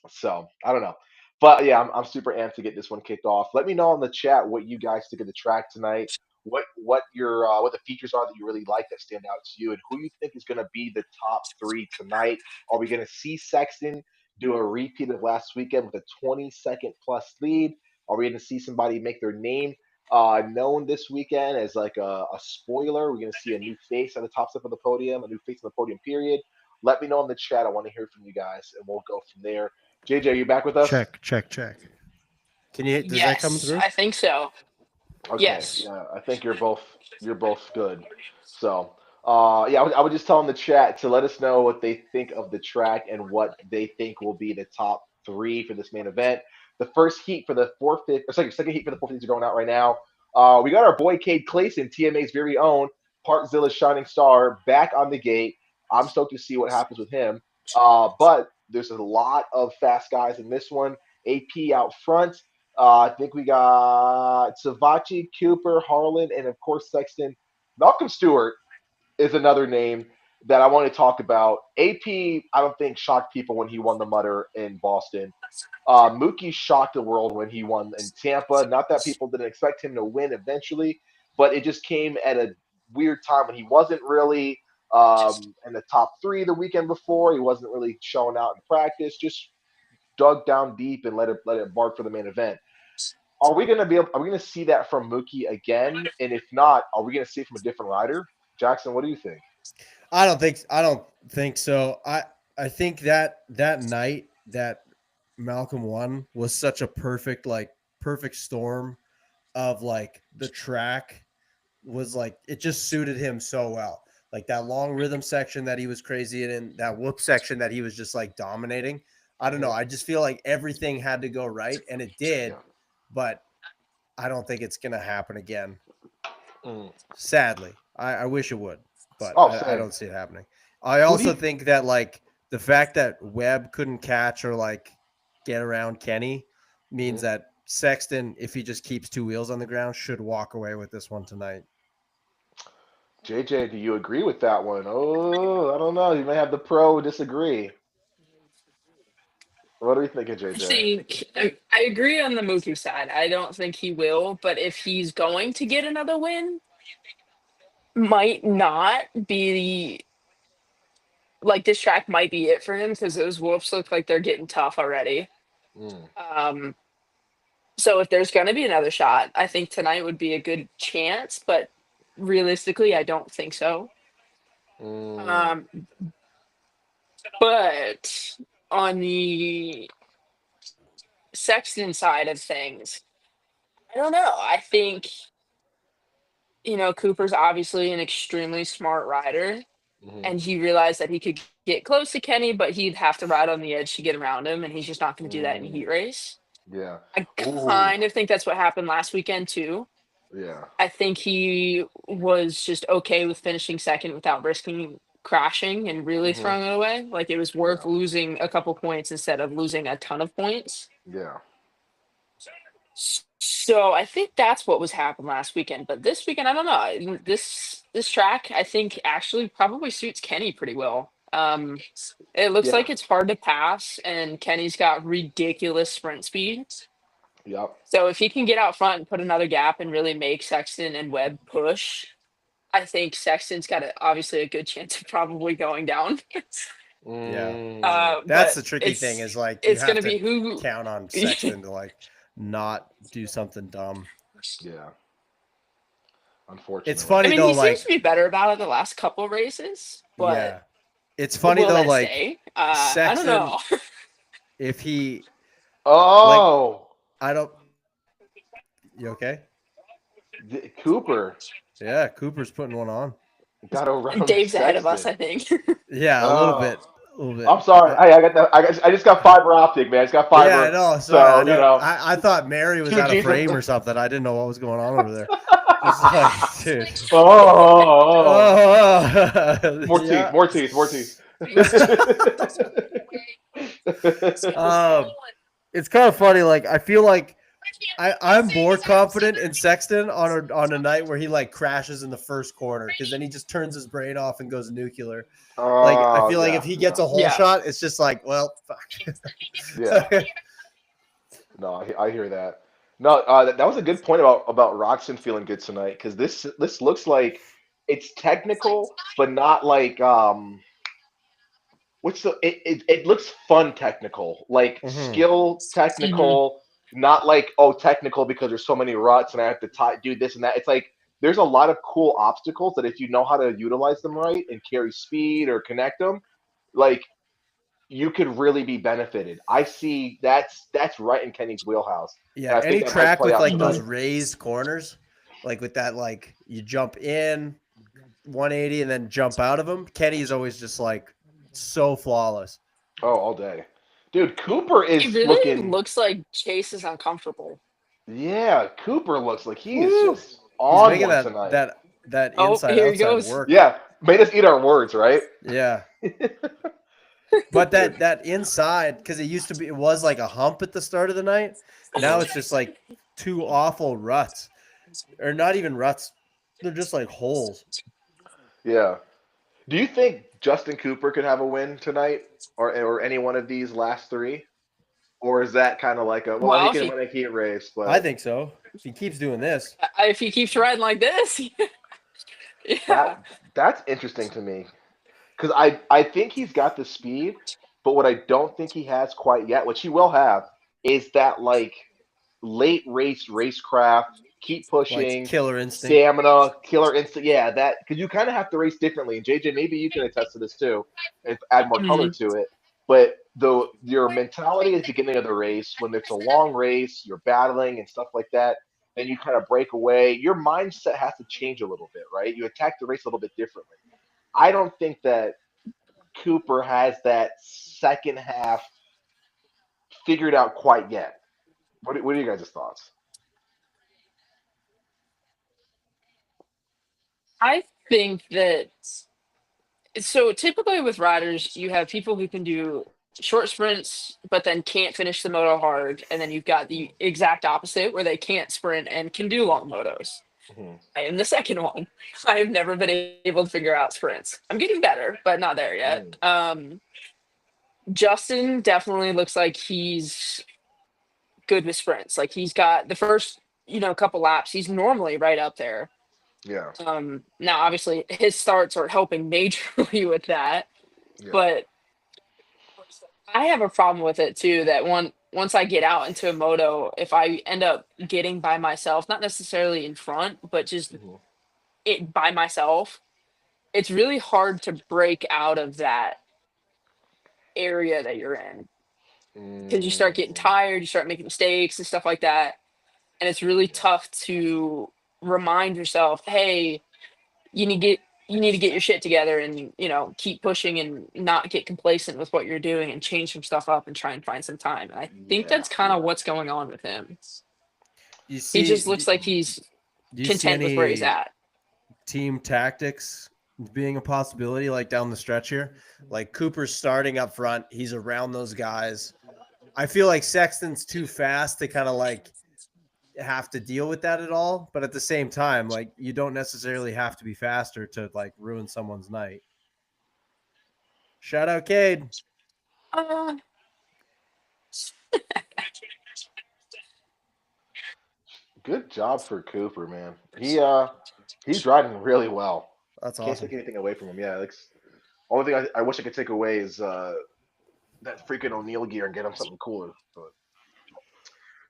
So I don't know. But yeah, I'm super amped to get this one kicked off. Let me know in the chat what you guys think of the track tonight. What the features are that you really like that stand out to you, and who you think is going to be the top 3 tonight. Are we going to see Sexton do a repeat of last weekend with a 20-second plus lead? Are we going to see somebody make their name known this weekend as like a spoiler? We're going to see a new face at the top step of the podium, a new face on the podium. Period. Let me know in the chat. I want to hear from you guys, and we'll go from there. JJ, are you back with us? Check. Can you? Does that come Yes, through? I think so. Okay, Yes. yeah, I think you're both good. So, yeah, I would just tell in the chat to let us know what they think of the track and what they think will be the top three for this main event. The first heat for the second heat for the 450s are going out right now. We got our boy Cade Clayson, TMA's very own, Parkzilla's shining star, back on the gate. I'm stoked to see what happens with him. But there's a lot of fast guys in this one. AP out front. I think we got Savachi, Cooper, Harlan, and of course Sexton. Malcolm Stewart is another name that I want to talk about. AP, I don't think shocked people when he won the Mutter in Boston. Mookie shocked the world when he won in Tampa. Not that people didn't expect him to win eventually, but it just came at a weird time when he wasn't really in the top three the weekend before. He wasn't really showing out in practice. Just dug down deep and let it bark for the main event. Are we going to see that from Mookie again? And if not, are we going to see it from a different rider? Jackson, what do you think? I don't think so. I think that night that Malcolm won was such a perfect storm of like the track was like it just suited him so well. Like that long rhythm section that he was crazy in, that whoop section that he was just like dominating. I don't know. I just feel like everything had to go right, and it did, but I don't think it's gonna happen again. Sadly, I wish it would, but I don't see it happening. I also think that like the fact that Webb couldn't catch or like get around Kenny means that Sexton, if he just keeps two wheels on the ground, should walk away with this one tonight. JJ, do you agree with that one? Oh, I don't know. You may have the pro disagree. What are you thinking, JJ? I agree on the Mookie side. I don't think he will, but if he's going to get another win, might not be like this track might be it for him because those whoops look like they're getting tough already. So if there's going to be another shot, I think tonight would be a good chance, but realistically, I don't think so. But on the Sexton side of things, I don't know. I think, Cooper's obviously an extremely smart rider, and he realized that he could get close to Kenny, but he'd have to ride on the edge to get around him, and he's just not going to do that in a heat race. Yeah. I kind of think that's what happened last weekend, too. Yeah. I think he was just okay with finishing second without risking crashing and really throwing it away. Like it was worth losing a couple points instead of losing a ton of points. Yeah. So I think that's what was happened last weekend. But this weekend, I don't know. This track, I think, actually probably suits Kenny pretty well. It looks like it's hard to pass, and Kenny's got ridiculous sprint speed. Yep. So if he can get out front and put another gap and really make Sexton and Webb push, I think Sexton's got obviously a good chance of probably going down. That's the tricky thing is like it's going to be who count on Sexton to like not do something dumb. Yeah. Unfortunately. It's funny he seems to be better about it the last couple of races, but yeah. It's funny though, like Sexton, I don't know. If he I don't you okay? Cooper. Yeah, Cooper's putting one on. Got around Dave's Sexton. ahead of us, I think. Yeah, a little bit. I'm sorry. I got that. I just got fiber optic, man. I just got fiber. Yeah, I know. Sorry, So, I thought Mary was out of frame or something. I didn't know what was going on over there. Like, dude. More teeth. It's kind of funny. Like I feel like I'm more confident in Sexton on a night where he like crashes in the first corner because then he just turns his brain off and goes nuclear. Like I feel like if he gets a whole shot, it's just like, well, fuck. Yeah. No, I hear that. No, that was a good point about Roxon feeling good tonight because this looks like it's technical, but not like it looks fun technical, like skill technical, not like technical because there's so many ruts and I have to do this and that. It's like there's a lot of cool obstacles that if you know how to utilize them right and carry speed or connect them, like you could really be benefited. I see that's right in Kenny's wheelhouse. Yeah, And I think any that might track play with out like those tonight. raised corners, like with that, like you jump in 180 and then jump out of them. Kenny's always just like so flawless. Oh, all day. Dude, Cooper It is really looking looks like Chase is uncomfortable. yeah, Cooper looks like he is Woo! just He's on making one tonight. that Oh, inside here he outside goes. work. Yeah, made us eat our words, right? Yeah. But that inside, because it was like a hump at the start of the night. Now it's just like two awful ruts, or not even ruts. They're just like holes. Yeah. Do you think Justin Cooper could have a win tonight, or any one of these last three, or is that kind of like a well, he Well, can win a heat race, but I think so. If he keeps doing this, if he keeps riding like this, yeah. that's interesting to me because I think he's got the speed, but what I don't think he has quite yet, which he will have, is that like late race racecraft, keep like pushing, killer instinct. stamina, killer instinct. Yeah, that because you kind of have to race differently. And JJ, maybe you can attest to this too, and add more color Mhm. to it. But your mentality at the beginning of the race, when it's a long race, you're battling and stuff like that, then you kind of break away. Your mindset has to change a little bit, right? You attack the race a little bit differently. I don't think that Cooper has that second half figured out quite yet. What are you guys' thoughts? I think that so typically with riders, you have people who can do short sprints, but then can't finish the moto hard, and then you've got the exact opposite where they can't sprint and can do long motos. Mhm. I am the second one. I have never been able to figure out sprints. I'm getting better, but not there yet. Justin definitely looks like he's good with sprints. Like he's got the first, couple laps, he's normally right up there. Yeah, Now obviously his starts are helping majorly with that, yeah. but I have a problem with it too that once I get out into a moto, if I end up getting by myself, not necessarily in front, but just Mhm. it by myself, it's really hard to break out of that area that you're in because you start getting Mm, tired, you start making mistakes and stuff like that. And it's really tough to remind yourself, hey, you need to get you need to get your shit together and keep pushing and not get complacent with what you're doing and change some stuff up and try and find some time. And I think yeah, that's kind of what's going on with him. You He see, just looks like he's do you see content with where he's any at. team tactics being a possibility, like down the stretch here? Like Cooper's starting up front, he's around those guys. I feel like Sexton's too fast to kind of like have to deal with that at all, but at the same time, like you don't necessarily have to be faster to like ruin someone's night. Shout out Cade. Uh, good job for Cooper, man. He's riding really well. That's Can't awesome. take anything away from him. Yeah, like only thing I wish I could take away is that freaking O'Neill gear and get him something cooler. But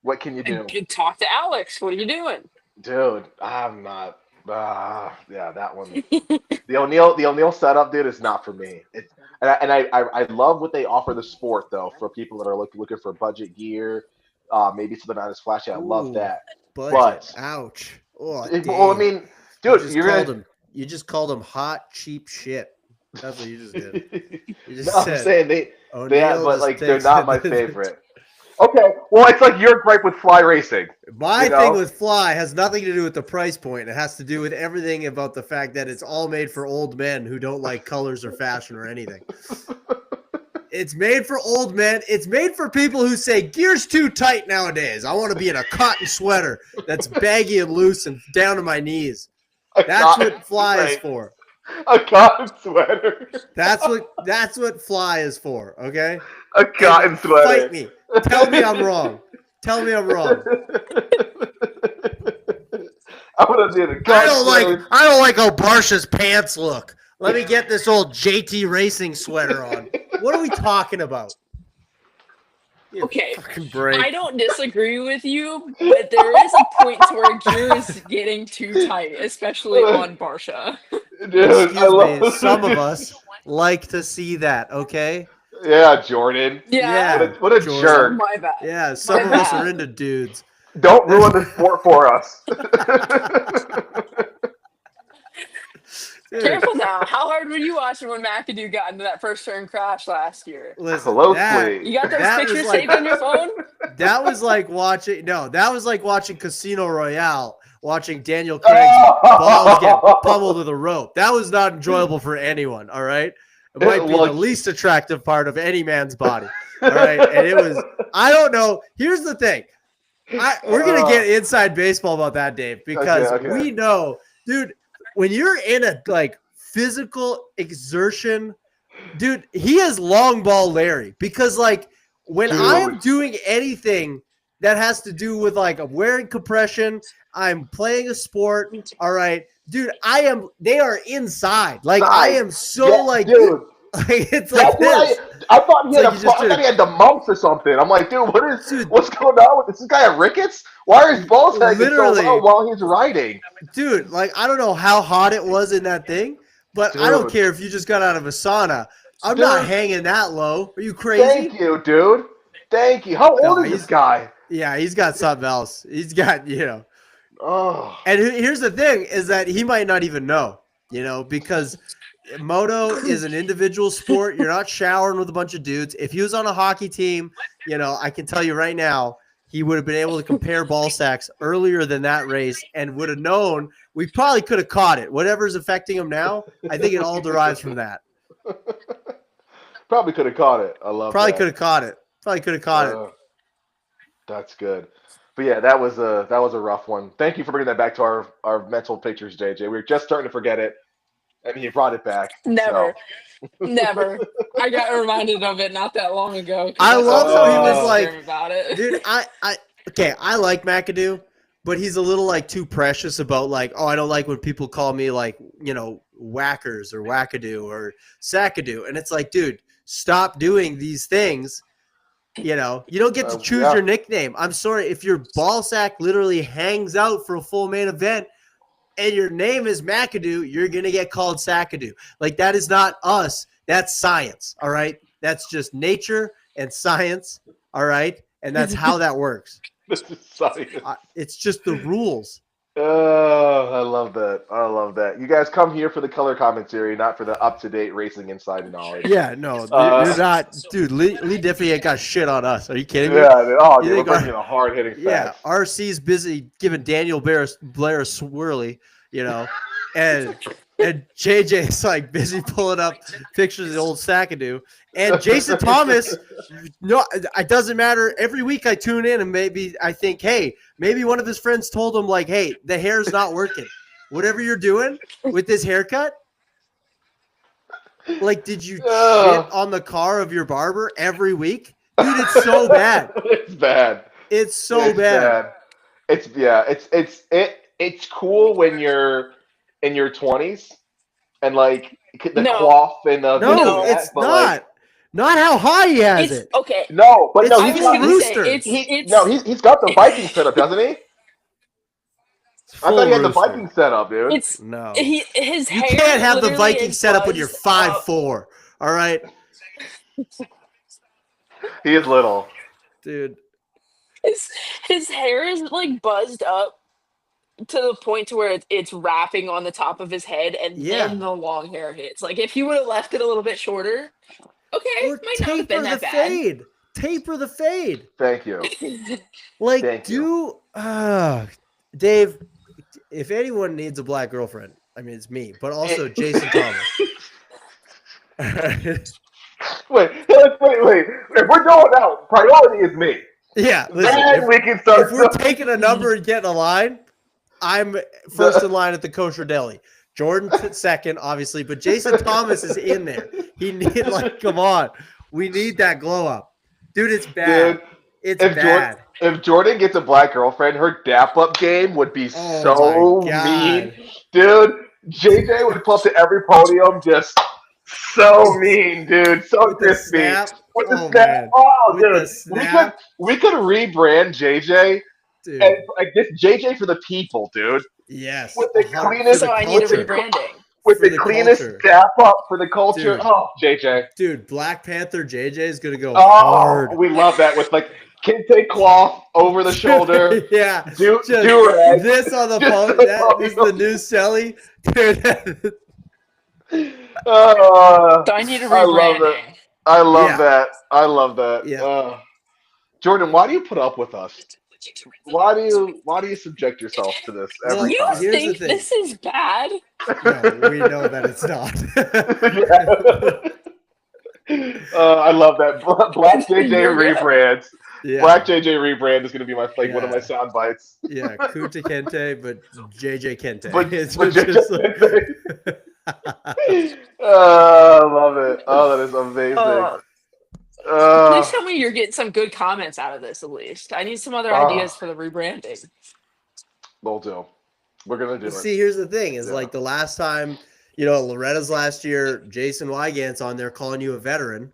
what can you do, talk to Alex. What are you doing? dude? I'm not. Yeah, that one. The O'Neill setup, dude, is not for me. It's and I love what they offer the sport though for people that are looking for budget gear, maybe something not as flashy. I love Ooh, that. budget. But Ouch. Oh, well, I dang. mean, dude, you're gonna. You just called him hot, cheap shit. That's what you just did. You just No, I'm said saying they O'Neill but just like they're takes not my favorite. Okay, well, it's like your gripe with fly racing. My You know? thing with Fly has nothing to do with the price point. It has to do with everything about the fact that it's all made for old men who don't like colors or fashion or anything. It's made for old men. It's made for people who say gear's too tight nowadays. I want to be in a cotton sweater that's baggy and loose and down to my knees. That's what Fly is for. A cotton sweater. That's what Fly is for, okay? A cotton sweater. Fight me. Tell me I'm wrong. Tell me I'm wrong. I want to do the cotton sweater. I don't like how Barsha's pants look. Let me get this old JT Racing sweater on. What are we talking about? You Okay, fucking break. I don't disagree with you, but there is a point to where gear is getting too tight, especially on Barsha. Dude, I love Some of us like to see that. Okay. Yeah, Jordan. Yeah. What a Jordan. jerk. My bad. Yeah, some of us are into dudes. Don't ruin the sport for us. Dude, Careful now. How hard were you watching when McAdoo got into that first turn crash last year? listen, Closely. You got those That was pictures like- saved on your phone? that was like watching. No, that was like watching Casino Royale. Watching Daniel Craig's balls get pummeled with a rope. That was not enjoyable for anyone. All right, it might be the least attractive part of any man's body. All right, and it was. I don't know. Here's the thing. We're gonna get inside baseball about that, Dave, because Okay. we know, dude. When you're in a like physical exertion, dude, he is long ball Larry. Because like when I am doing anything that has to do with like I'm wearing compression, I'm playing a sport. All right, dude, they are inside. Like I am so dude. like it's like this. I thought he had like I thought he had the mumps or something. I'm like, dude, what's going on with this guy? At Ricketts? Why are his balls hanging so low while he's riding? Dude, like I don't know how hot it was in that thing, but I don't care if you just got out of a sauna. I'm not hanging that low. Are you crazy? Thank you, dude. Thank you. How old is this guy? Yeah, he's got something else. He's got, Oh. And here's the thing is that he might not even know, because moto is an individual sport. You're not showering with a bunch of dudes. If he was on a hockey team, I can tell you right now, he would have been able to compare ball sacks earlier than that race and would have known. We probably could have caught it. Whatever's affecting him now, I think it all derives from that. Probably could have caught it. I love Probably that. could have caught it. Probably could have caught it. That's good. But yeah, that was a rough one. Thank you for bringing that back to our mental pictures, JJ. We were just starting to forget it, and you brought it back. Never. So. Never. I got reminded of it not that long ago. I love how he was like, about it. dude, I like McAdoo, but he's a little like too precious about like, oh, I don't like when people call me like, whackers or wackadoo or sackadoo. And it's like, dude, stop doing these things. You don't get to choose your nickname. I'm sorry. If your ball sack literally hangs out for a full main event and your name is McAdoo, you're going to get called Sackadoo. Like, that is not us. That's science, all right? That's just nature and science, all right? And that's how that works. This is science. It's just the rules. Oh, I love that. I love that. You guys come here for the color commentary, not for the up-to-date racing inside knowledge. Yeah, no, you're not. Dude, Lee Diffie ain't got shit on us. Are you kidding me? Yeah, we're bringing a hard-hitting facts. Yeah, RC's busy giving Daniel Blair a swirly, and JJ's like busy pulling up pictures of the old Sackadoo. And Jason Thomas, no, it doesn't matter. Every week I tune in and maybe I think, hey, maybe one of his friends told him like, hey, the hair's not working. Whatever you're doing with this haircut, like, did you shit on the car of your barber every week? Dude, it's so bad. It's bad. It's so bad. It's cool when you're in your 20s and like the coif and the it's not. Like, not how high he has it. Okay. No, but no, he's got rooster. He's got the Viking setup, doesn't he? I thought he had the Viking setup, dude. No. His hair. You can't have the Viking setup when you're 5'4". All right. He is little, dude. His hair is like buzzed up to the point to where it's wrapping on the top of his head, and then the long hair hits. Like if you would have left it a little bit shorter, okay, or might not have been that bad. Taper the fade. Thank you. Like, Dave, if anyone needs a black girlfriend, I mean, it's me, but also Jason Thomas. Wait. If we're going out, priority is me. Yeah, listen. If we're taking a number and getting a line, I'm first in line at the kosher deli. Jordan second, obviously, but Jason Thomas is in there. He need come on. We need that glow up. Dude, it's bad. It's bad. If Jordan gets a black girlfriend, her dap up game would be so mean. Dude, JJ would pull up to every podium just so mean, dude. So crispy. With the snap. Oh, dude. We could rebrand JJ. Dude. And like this JJ for the people, dude. Yes. With the cleanest. So I need a rebranding. with for the cleanest culture. dap up for the culture. Dude. Oh, JJ. Dude, Black Panther JJ is gonna go Oh, hard. we love that with like kente cloth over the shoulder. Yeah, Do just rag. this on the Just phone. the This is the new Selly. Dude, So I need a I love that. rebranding. I love Yeah. that. I love that. Yeah. Jordan, why do you put up with us? Why do you subject yourself to this every Well, You time? here's the think thing. this is bad? No, we know that it's not. I love that. Black JJ You're good. rebrands. Yeah. Black JJ rebrand is going to be one of my Yeah. sound bites. Yeah, Kunta Kente, but JJ Kente. But It's JJ just I love it. Oh, that is amazing. Please tell me you're getting some good comments out of this at least. I need some other ideas for the rebranding. We'll do. We're gonna do it. See, here's the thing: is Yeah. like the last time, Loretta's last year, Jason Wygant's on there calling you a veteran,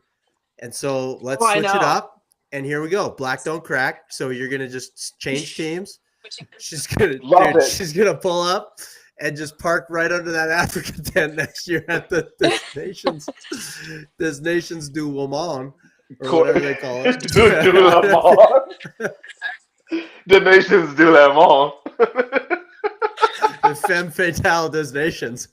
and so let's Oh, I switch it know. up. And here we go. Black don't crack. So you're gonna just change teams. She's gonna, Love it. she's gonna pull up and just park right under that African tent next year at the this nation's du woman or whatever they call it. do them all. The nations do them all. The femme fatale des nations.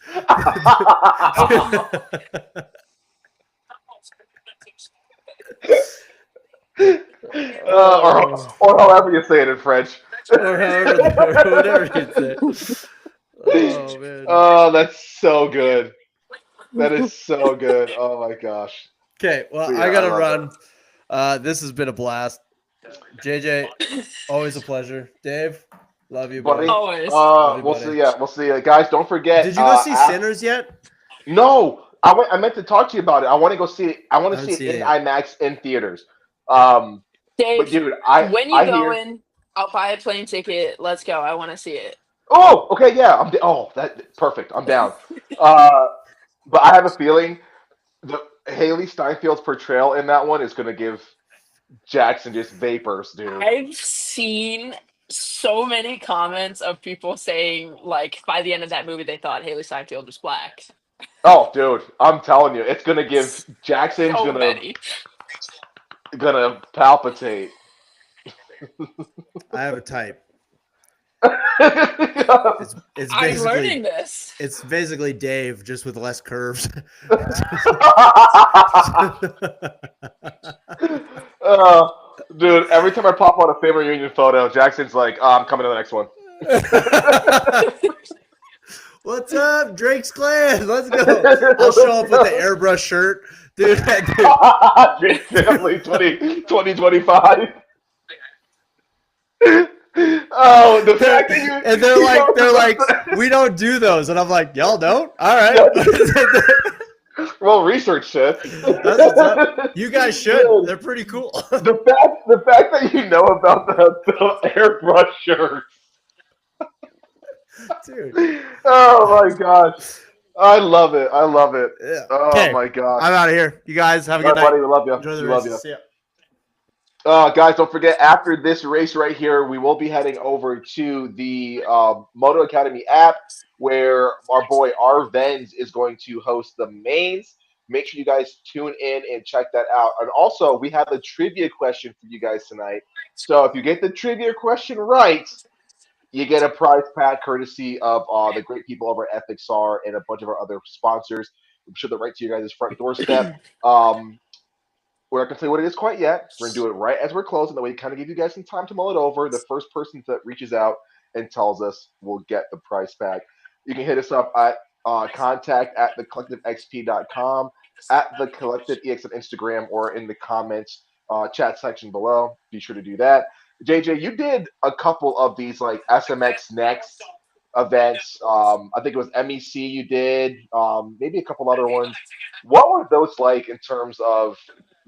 Or however you say it in French. Or whatever you say. Oh man. Oh, that's so good. That is so good. Oh my gosh. Okay, well, Yeah, I gotta I run. love This has been a blast. JJ, always a pleasure. Dave, love you, Buddy. buddy. Always. We'll see ya. We'll see ya. Guys, don't forget. Did you go see Sinners yet? No. I meant to talk to you about it. I want to go see it. I want to haven't see it seen in it yet. IMAX in theaters. Dave, But dude, when you I going, I'll buy a plane ticket. Let's go. I want to see it. Oh, okay, yeah. That perfect. I'm down. But I have a feeling the Haley Steinfeld's portrayal in that one is going to give Jackson just vapors, dude. I've seen so many comments of people saying, like, by the end of that movie, they thought Haley Steinfeld was black. Oh, dude, I'm telling you, it's going to give Jackson's So gonna many. palpitate. I have a type. Oh, It's I'm basically learning this. it's basically Dave just with less curves. dude, every time I pop out a family reunion photo, Jackson's like, I'm coming to the next one. What's up, Drake's Clan? Let's go. I'll show up with the airbrush shirt, dude. Drake Family 2025. Oh, the fact that you And they're like, we don't do those, and I'm like, y'all don't? All right. Well, research said. That's what's up. You guys should. They're pretty cool. The fact that you know about the airbrush shirts. Dude. Oh my gosh. I love it. Yeah. Oh Okay. my gosh. I'm out of here. You guys have a All good right, night. buddy. We love you. Enjoy the We love race. you. See ya. Guys, don't forget, after this race right here, we will be heading over to the Moto Academy app where our boy R. Venz is going to host the mains. Make sure you guys tune in and check that out. And also, we have a trivia question for you guys tonight. So if you get the trivia question right, you get a prize pack courtesy of the great people over at FXR and a bunch of our other sponsors. I'm sure they're right to your guys' front doorstep. We're not going to tell you what it is quite yet. We're going to do it right as we're closing. That way, kind of give you guys some time to mull it over. The first person that reaches out and tells us will get the price back. You can hit us up at contact at thecollectivexp.com, at thecollectiveex on Instagram, or in the comments chat section below. Be sure to do that. JJ, you did a couple of these like SMX Next events. I think it was MEC you did, maybe a couple other ones. What were those like in terms of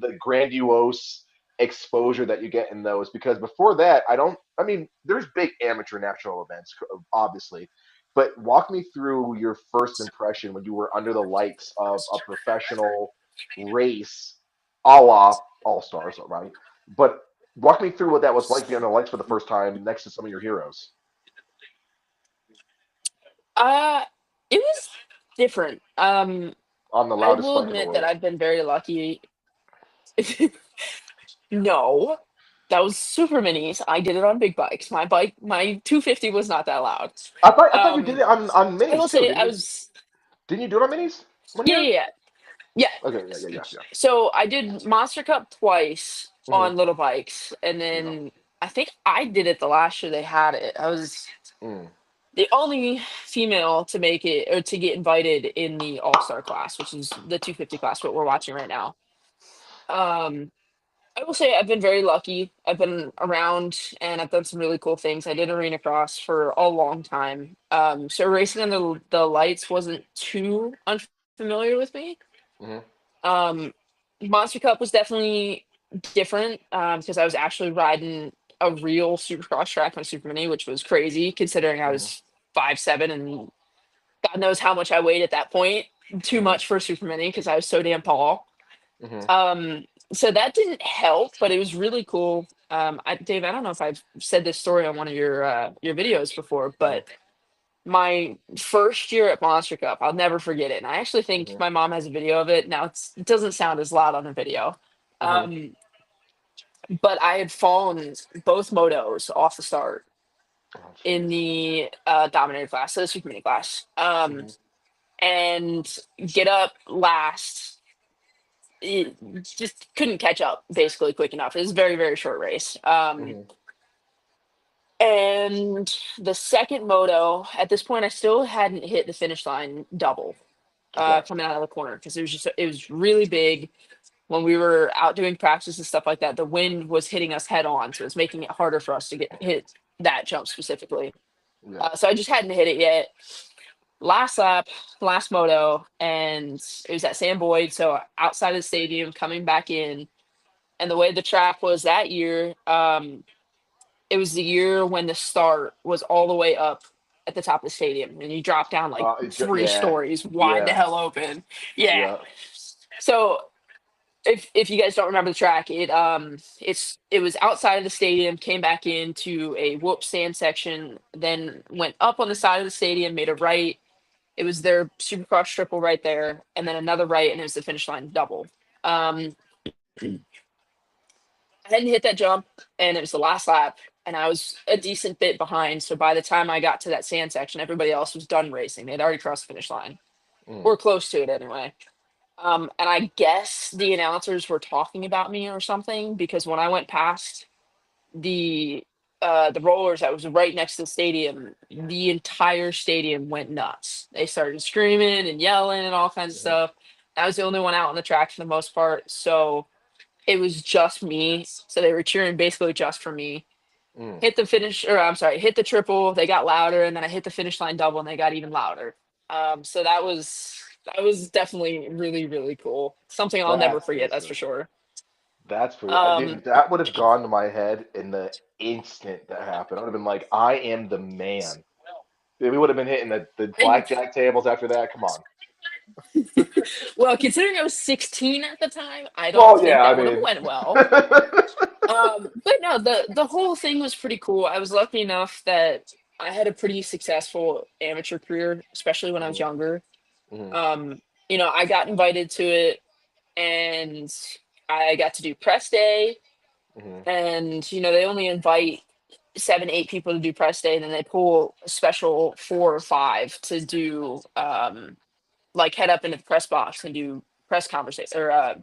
the grandiose exposure that you get in those? Because before that, there's big amateur national events, obviously, but walk me through your first impression when you were under the lights of a professional race, a la All Stars, right? But walk me through what that was like being under the lights for the first time next to some of your heroes. It was different. On the I loudest will bike in the admit that world. I've been very lucky. No, that was super minis. I did it on big bikes. My 250 was not that loud. I thought you did it on I will minis too. say I was. Didn't you do it on minis one Yeah, year? yeah, yeah. Yeah. Okay, yeah. So I did Monster Cup twice Mm-hmm. on little bikes, and Yeah. then I think I did it the last year they had it. I was Mm. the only female to make it or to get invited in the All Star class, which is the 250 class, what we're watching right now. Um, I will say I've been very lucky. I've been around and I've done some really cool things. I did arena cross for a long time. So racing under the lights wasn't too unfamiliar with me. Mm-hmm. Um, Monster Cup was definitely different because I was actually riding a real Supercross track on Super Mini, which was crazy considering I Mm-hmm. was 5'7" and God knows how much I weighed at that point. Too Mm-hmm. much for Super Mini because I was so damn tall. Mm-hmm. So that didn't help, but it was really cool. Dave, I don't know if I've said this story on one of your videos before, but my first year at Monster Cup, I'll never forget it. And I actually think Mm-hmm. my mom has a video of it. Now it doesn't sound as loud on the video. Mm-hmm. Um, but I had fallen both motos off the start Oh, in jeez. the Dominator class, so the Super Mini class. Mm-hmm. And get up last. It just couldn't catch up basically quick enough. It was a very, very short race. Mm-hmm. And the second moto, at this point, I still hadn't hit the finish line double Okay. coming out of the corner because it was really big when we were out doing practice and stuff like that. The wind was hitting us head on, so it's making it harder for us to get hit that jump specifically. Yeah. So I just hadn't hit it yet. Last lap, last moto, and it was at Sam Boyd, so outside of the stadium, coming back in. And the way the track was that year, it was the year when the start was all the way up at the top of the stadium, and you drop down like three Yeah. stories wide the Yeah. hell open. Yeah. Yeah. So if you guys don't remember the track, it was outside of the stadium, came back into a whoop sand section, then went up on the side of the stadium, made a right. It was their Supercross triple right there, and then another right, and it was the finish line double. Um, I hadn't hit that jump, and it was the last lap, and I was a decent bit behind. So by the time I got to that sand section, everybody else was done racing. They'd already crossed the finish line, Mm. or close to it anyway. And I guess the announcers were talking about me or something because when I went past the the rollers that was right next to the stadium, the entire stadium went nuts. They started screaming and yelling and all kinds of Mm-hmm. stuff. I was the only one out on the track for the most part, so it was just me. So they were cheering basically just for me. Mm. Hit the finish, or I'm sorry, hit the triple. They got louder, and then I hit the finish line double, and they got even louder. So that was definitely really really cool. Something I'll never That's forget. That's for insane. sure. That's pretty. Um, Dude, that would have gone to my head in the instant that happened. I would have been like, I am the man. Dude, we would have been hitting the and blackjack tables after that. Come on. well, considering I was 16 at the time, I don't Well, think yeah, I that would have mean, went well. But no, the whole thing was pretty cool. I was lucky enough that I had a pretty successful amateur career, especially when I was Mhm, younger. mhm, Um, I got invited to it, and I got to do press day, mhm. and they only invite 7, 8 people to do press day, and then they pull a special 4 or 5 to do like head up into the press box and do press conversation or oh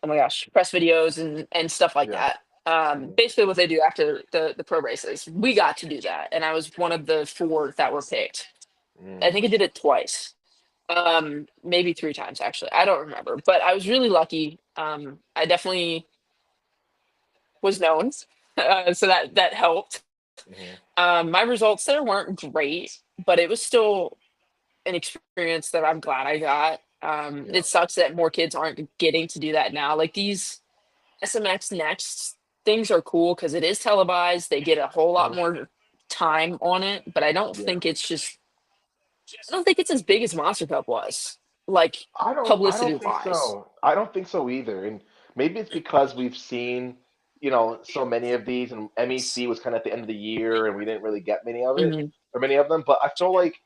my gosh, press videos and stuff like Yeah. that. Mhm, Basically what they do after the pro races. We got to do that, and I was one of the 4 that were picked. I mm. think I did it twice, maybe 3 times actually. I don't remember, but I was really lucky. I definitely was known, so that helped. Mhm. My results there weren't great, but it was still an experience that I'm glad I got. Yeah. It sucks that more kids aren't getting to do that now. Like these SMX Next things are cool because it is televised. They get a whole lot Mhm. more time on it, but Yeah. I don't think it's as big as Monster Cup was, like I publicity don't think wise. so. I don't think so either. And maybe it's because we've seen, so many of these, and MEC was kind of at the end of the year, and we didn't really get many of it Hmm. or many of them. But I feel like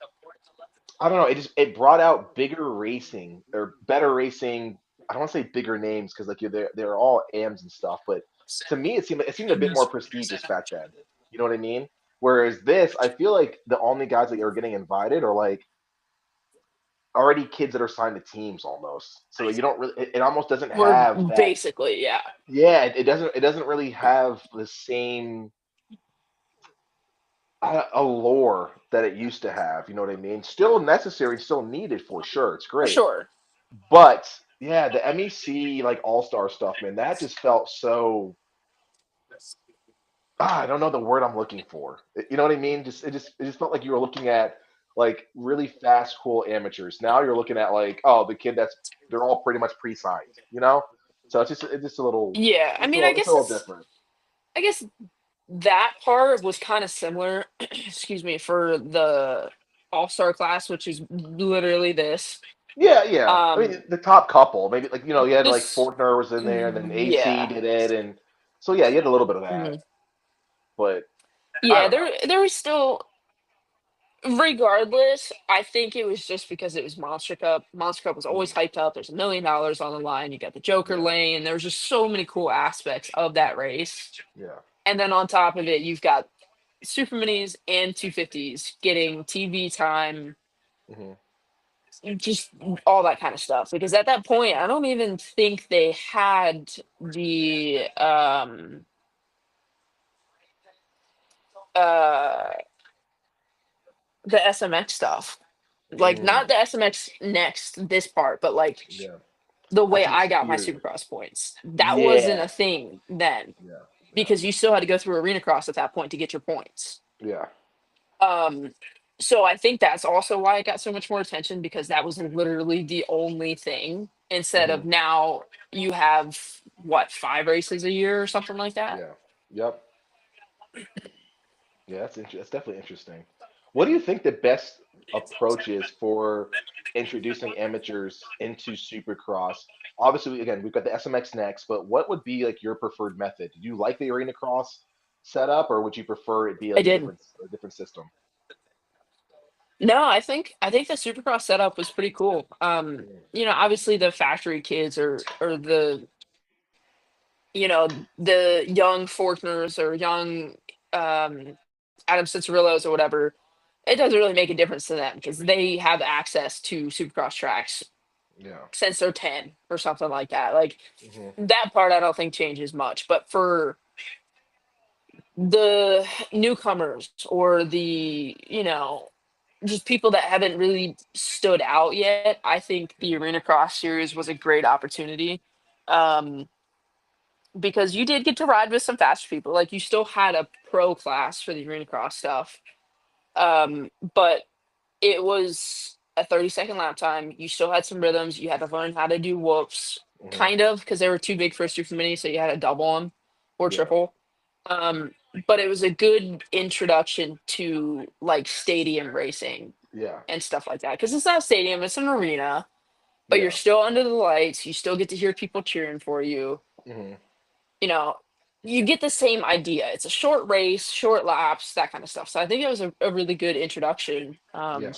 I don't know. It brought out bigger racing or better racing. I don't want to say bigger names because like they're all AMs and stuff, but to me it seemed a bit more prestigious back then. You know what I mean? Whereas this, I feel like the only guys that are getting invited are like already kids that are signed to teams almost. So you don't really. It almost doesn't We're have that. basically, yeah. Yeah, it doesn't really have the same allure that it used to have. You know what I mean? Still necessary, still needed for sure. It's For great. sure. But yeah, the MEC like All Star stuff, man, that just felt so. I don't know the word I'm looking for. You know what I mean? It just felt like you were looking at like really fast, cool amateurs. Now you're looking at like, oh, the kid that's they're all pretty much pre-signed. You know, so it's just a little Yeah, I it's a mean, I little, it's a guess little different. I guess that part was kind of similar. Excuse me, for the All Star class, which is literally this. Yeah, yeah. I Um, mean, the top couple, maybe like you had like this, Fortner was in there, and then AC yeah, did it, and so yeah, you had a little bit of that, mhm. but I Yeah. don't know. There was still, regardless. I think it was just because it was Monster Cup. Monster Cup was always Mhm. hyped up. There's $1 million on the line. You got the Joker Yeah, lane. There was just so many cool aspects of that race. yeah. And then on top of it, you've got Super Minis and 250s getting TV time, Hmm. just all that kind of stuff. Because at that point, I don't even think they had uh the SMX stuff. Like Mm, not the SMX next this part, but like yeah. the I way see the I got my steering. Supercross points. That wasn't Yeah, a thing then yeah, yeah, because you still had to go through Arena Cross at that point to get your points. yeah. Um, so I think that's also why it got so much more attention because that was literally the only thing instead Hmm. of now you have what, 5 races a year or something like that. Yeah, yep. Yeah, that's definitely interesting. What do you think the best approach is for introducing amateurs into Supercross? Obviously, again, we've got the SMX next, but what would be like your preferred method? Do you like the Arena Cross setup, or would you prefer it be I like a did. different system? No, I think the Supercross setup was pretty cool. Mm, Obviously the factory kids or the young Forkners or young um Adam Cicerillos or whatever, it doesn't really make a difference to them because they have access to Supercross tracks yeah. since they're 10 or something like that. Like Hmm. that part I don't think changes much. But for the newcomers or just people that haven't really stood out yet, I think the Hmm. Arena Cross series was a great opportunity. Um, because you did get to ride with some faster people. Like you still had a pro class for the Arena Cross stuff. But it was a 30-second lap time. You still had some rhythms. You had to learn how to do whoops, Hmm. kind of, because they were too big for a super mini, so you had to double them or Yeah, triple. Um, but it was a good introduction to like stadium racing yeah, and stuff like that. Because it's not a stadium, it's an arena, but you're yeah. still under the lights. You still get to hear people cheering for you. Hmm. You know, you get the same idea. It's a short race, short laps, that kind of stuff. So I think it was a really good introduction. Yeah.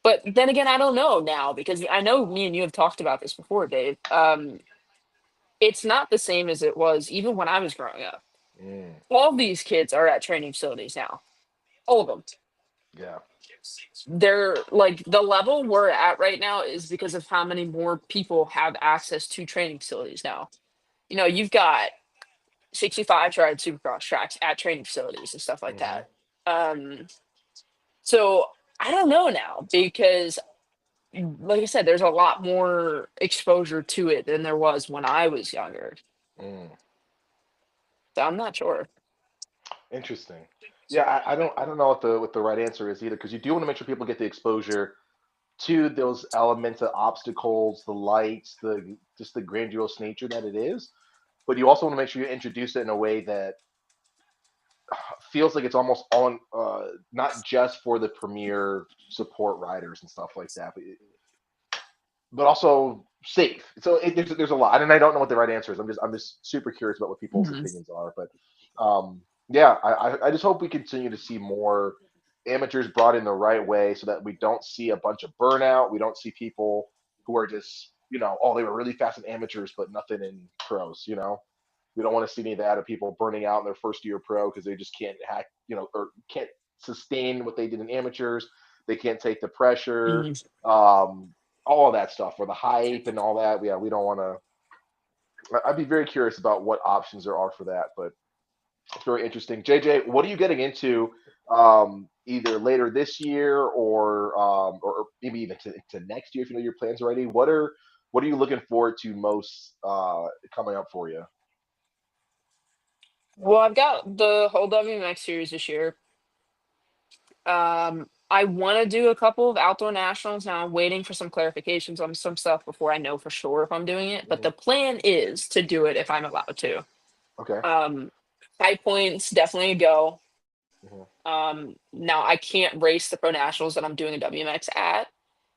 But then again, I don't know now because I know me and you have talked about this before, Dave. It's not the same as it was even when I was growing up. Mm, All of these kids are at training facilities now. All of them. yeah. They're like the level we're at right now is because of how many more people have access to training facilities now. You've got 65 tried supercross tracks at training facilities and stuff like Hmm. that. Um, so I don't know now because like I said, there's a lot more exposure to it than there was when I was younger. Mm. So I'm not sure. Interesting. Yeah, I don't know what the right answer is either because you do want to make sure people get the exposure to those elements of obstacles, the lights, the just the grandiose nature that it is. But you also want to make sure you introduce it in a way that feels like it's almost on not just for the premier support riders and stuff like that, but also safe. So there's a lot, and I don't know what the right answer is. I'm just super curious about what people's Mhm. opinions are. But yeah, I just hope we continue to see more. amateurs brought in the right way so that we don't see a bunch of burnout. We don't see people who are just, oh, they were really fast in amateurs, but nothing in pros, We don't want to see any of that of people burning out in their first year pro because they just can't hack, or can't sustain what they did in amateurs. They can't take the pressure, Mhm. all of that stuff, or the hype and all that. Yeah, we don't want to. I'd be very curious about what options there are for that, but it's very interesting. JJ, what are you getting into either later this year or maybe even to next year if you know your plans already? What are you looking forward to most coming up for you? Well, I've got the whole WMX series this year. I want to do a couple of outdoor nationals. Now I'm waiting for some clarifications on some stuff before I know for sure if I'm doing it. But Mhm. the plan is to do it if I'm allowed to. Okay. Um, High points definitely a go. Mhm. Now I can't race the pro nationals that I'm doing a WMX at,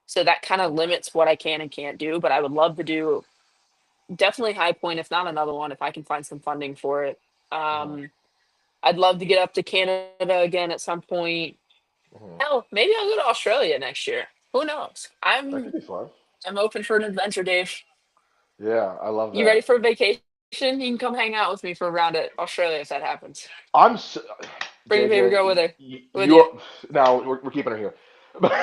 so that kind of limits what I can and can't do. But I would love to do definitely high point, if not another one, if I can find some funding for it. Mhm. Um, I'd love to get up to Canada again at some point. Mhm. Hell, maybe I'll go to Australia next year. Who knows? That could be fun. I'm open for an adventure, Dave. Yeah, I love You ready that. for a vacation? You can come hang out with me for a round at Australia if that happens. I'm so, Bring your baby JJ. girl with her, with you. You now we're keeping her here, but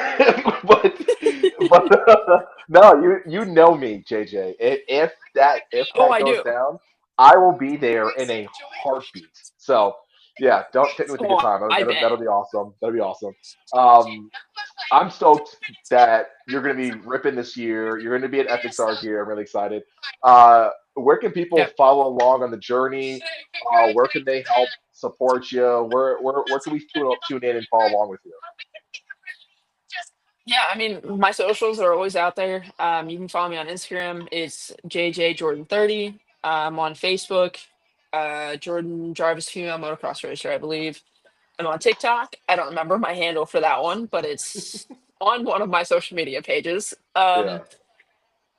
no, you know me, JJ. If that Oh, I goes do. down, I will be there in a heartbeat. So yeah, don't hit me with a good Oh, time. I That'll bet. be awesome. That'll be awesome. Um, I'm stoked that you're going to be ripping this year. You're going to be at FXR here. I'm really excited. Where can people Yep. follow along on the journey? Where can they help support you? Where can we tune in and follow along with you? Yeah, I mean, my socials are always out there. You can follow me on Instagram. It's JJ Jordan 30. I'm on Facebook, Jordan Jarvis Female Motocross Racer, I believe. I'm on TikTok. I don't remember my handle for that one, but it's on one of my social media pages. Yeah,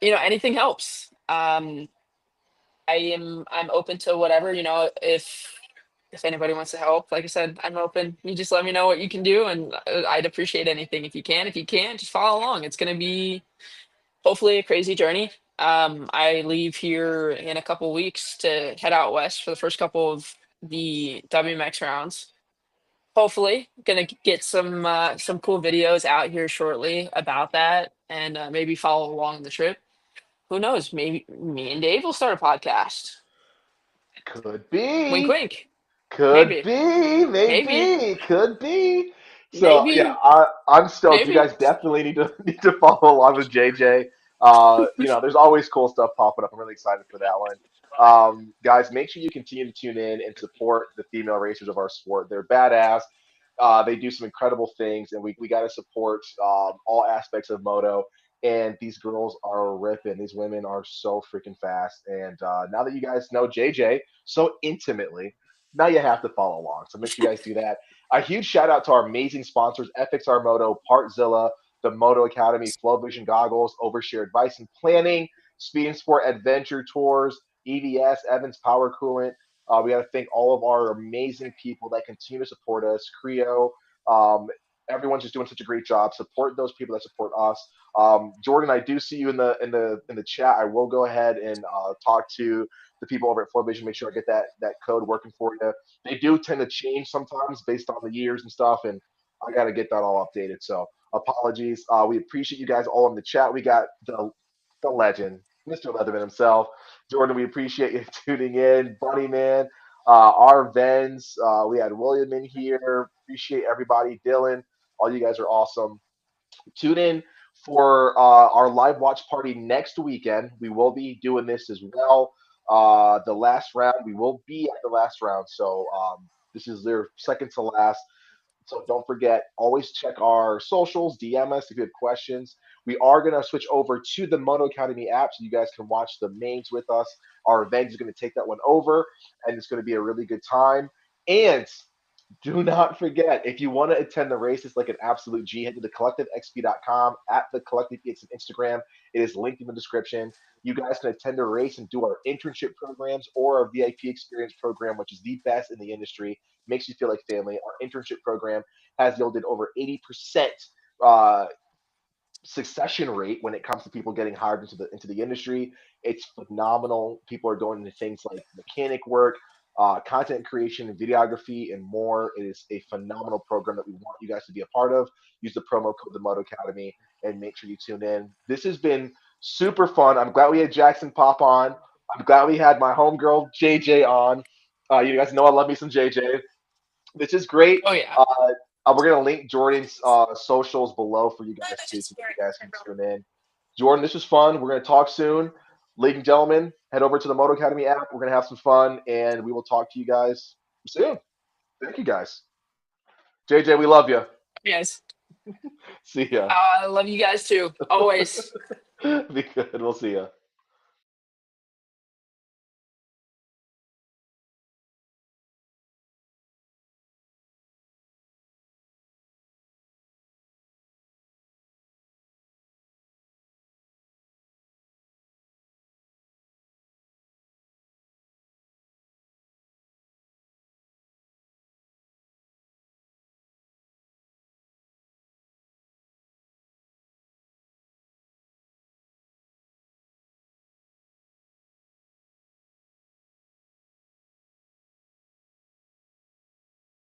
Anything helps. I'm open to whatever, if anybody wants to help. Like I said, I'm open. You just let me know what you can do, and I'd appreciate anything if you can. If you can't, just follow along. It's going to be hopefully a crazy journey. I leave here in a couple weeks to head out west for the first couple of the WMX rounds. Hopefully, gonna get some cool videos out here shortly about that, and maybe follow along the trip. Who knows? Maybe me and Dave will start a podcast. could Wink, be. wink. Could Maybe, be, maybe, maybe, could be. So yeah, maybe, I'm stoked. You maybe. guys definitely need to follow along with JJ. There's always cool stuff popping up. I'm really excited for that one. Guys, make sure you continue to tune in and support the female racers of our sport. They're badass. They do some incredible things, and we got to support all aspects of moto. And these girls are ripping. These women are so freaking fast. And now that you guys know JJ so intimately, now you have to follow along. So make sure you guys do that. A huge shout out to our amazing sponsors, FXR Moto, Partzilla, the Moto Academy, Flow Vision Goggles, Overshare Advice and Planning, Speed and Sport Adventure Tours, EVS, Evans Power Coolant. We got to thank all of our amazing people that continue to support us. Creo, um, everyone's just doing such a great job. Support those people that support us. Jordan, I do see you in the chat. I will go ahead and talk to the people over at Flow Vision. Make sure I get that code working for you. They do tend to change sometimes based on the years and stuff, and I got to get that all updated. So apologies. We appreciate you guys all in the chat. We got the legend, Mr. Leatherman himself, Jordan. We appreciate you tuning in, Bunny Man. Our Vens, we had William in here. Appreciate everybody. Dylan, all you guys are awesome. Tune in for our live watch party next weekend. We will be doing this as well. The last round, we will be at the last round. So this is their second to last. So don't forget, always check our socials, DM us if you have questions. We are going to switch over to the Moto Academy app so you guys can watch the mains with us. Our event is going to take that one over, and it's going to be a really good time. And Do not forget, if you want to attend the races like an absolute G, head to thecollectivexp.com, at thecollectiveex on Instagram. It is linked in the description. You guys can attend a race and do our internship programs or our VIP experience program, which is the best in the industry. Makes you feel like family. Our internship program has yielded over 80% uh, succession rate when it comes to people getting hired into the industry. It's phenomenal. People are going into things like mechanic work, content creation, videography, and more. It is a phenomenal program that we want you guys to be a part of. Use the promo code the Moto Academy and make sure you tune in. This has been super fun. I'm glad we had Jackson pop on. I'm glad we had my homegirl JJ on. You guys know I love me some JJ. This is great. Oh yeah. We're gonna link Jordan's socials below for you guys too, so you guys can tune in. Jordan, this was fun. We're gonna talk soon. Ladies and gentlemen, head over to the Moto Academy app. We're gonna have some fun, and we will talk to you guys soon. Thank you, guys. JJ, we love you. Yes. See ya. I love you guys too. Always. Be good. We'll see ya.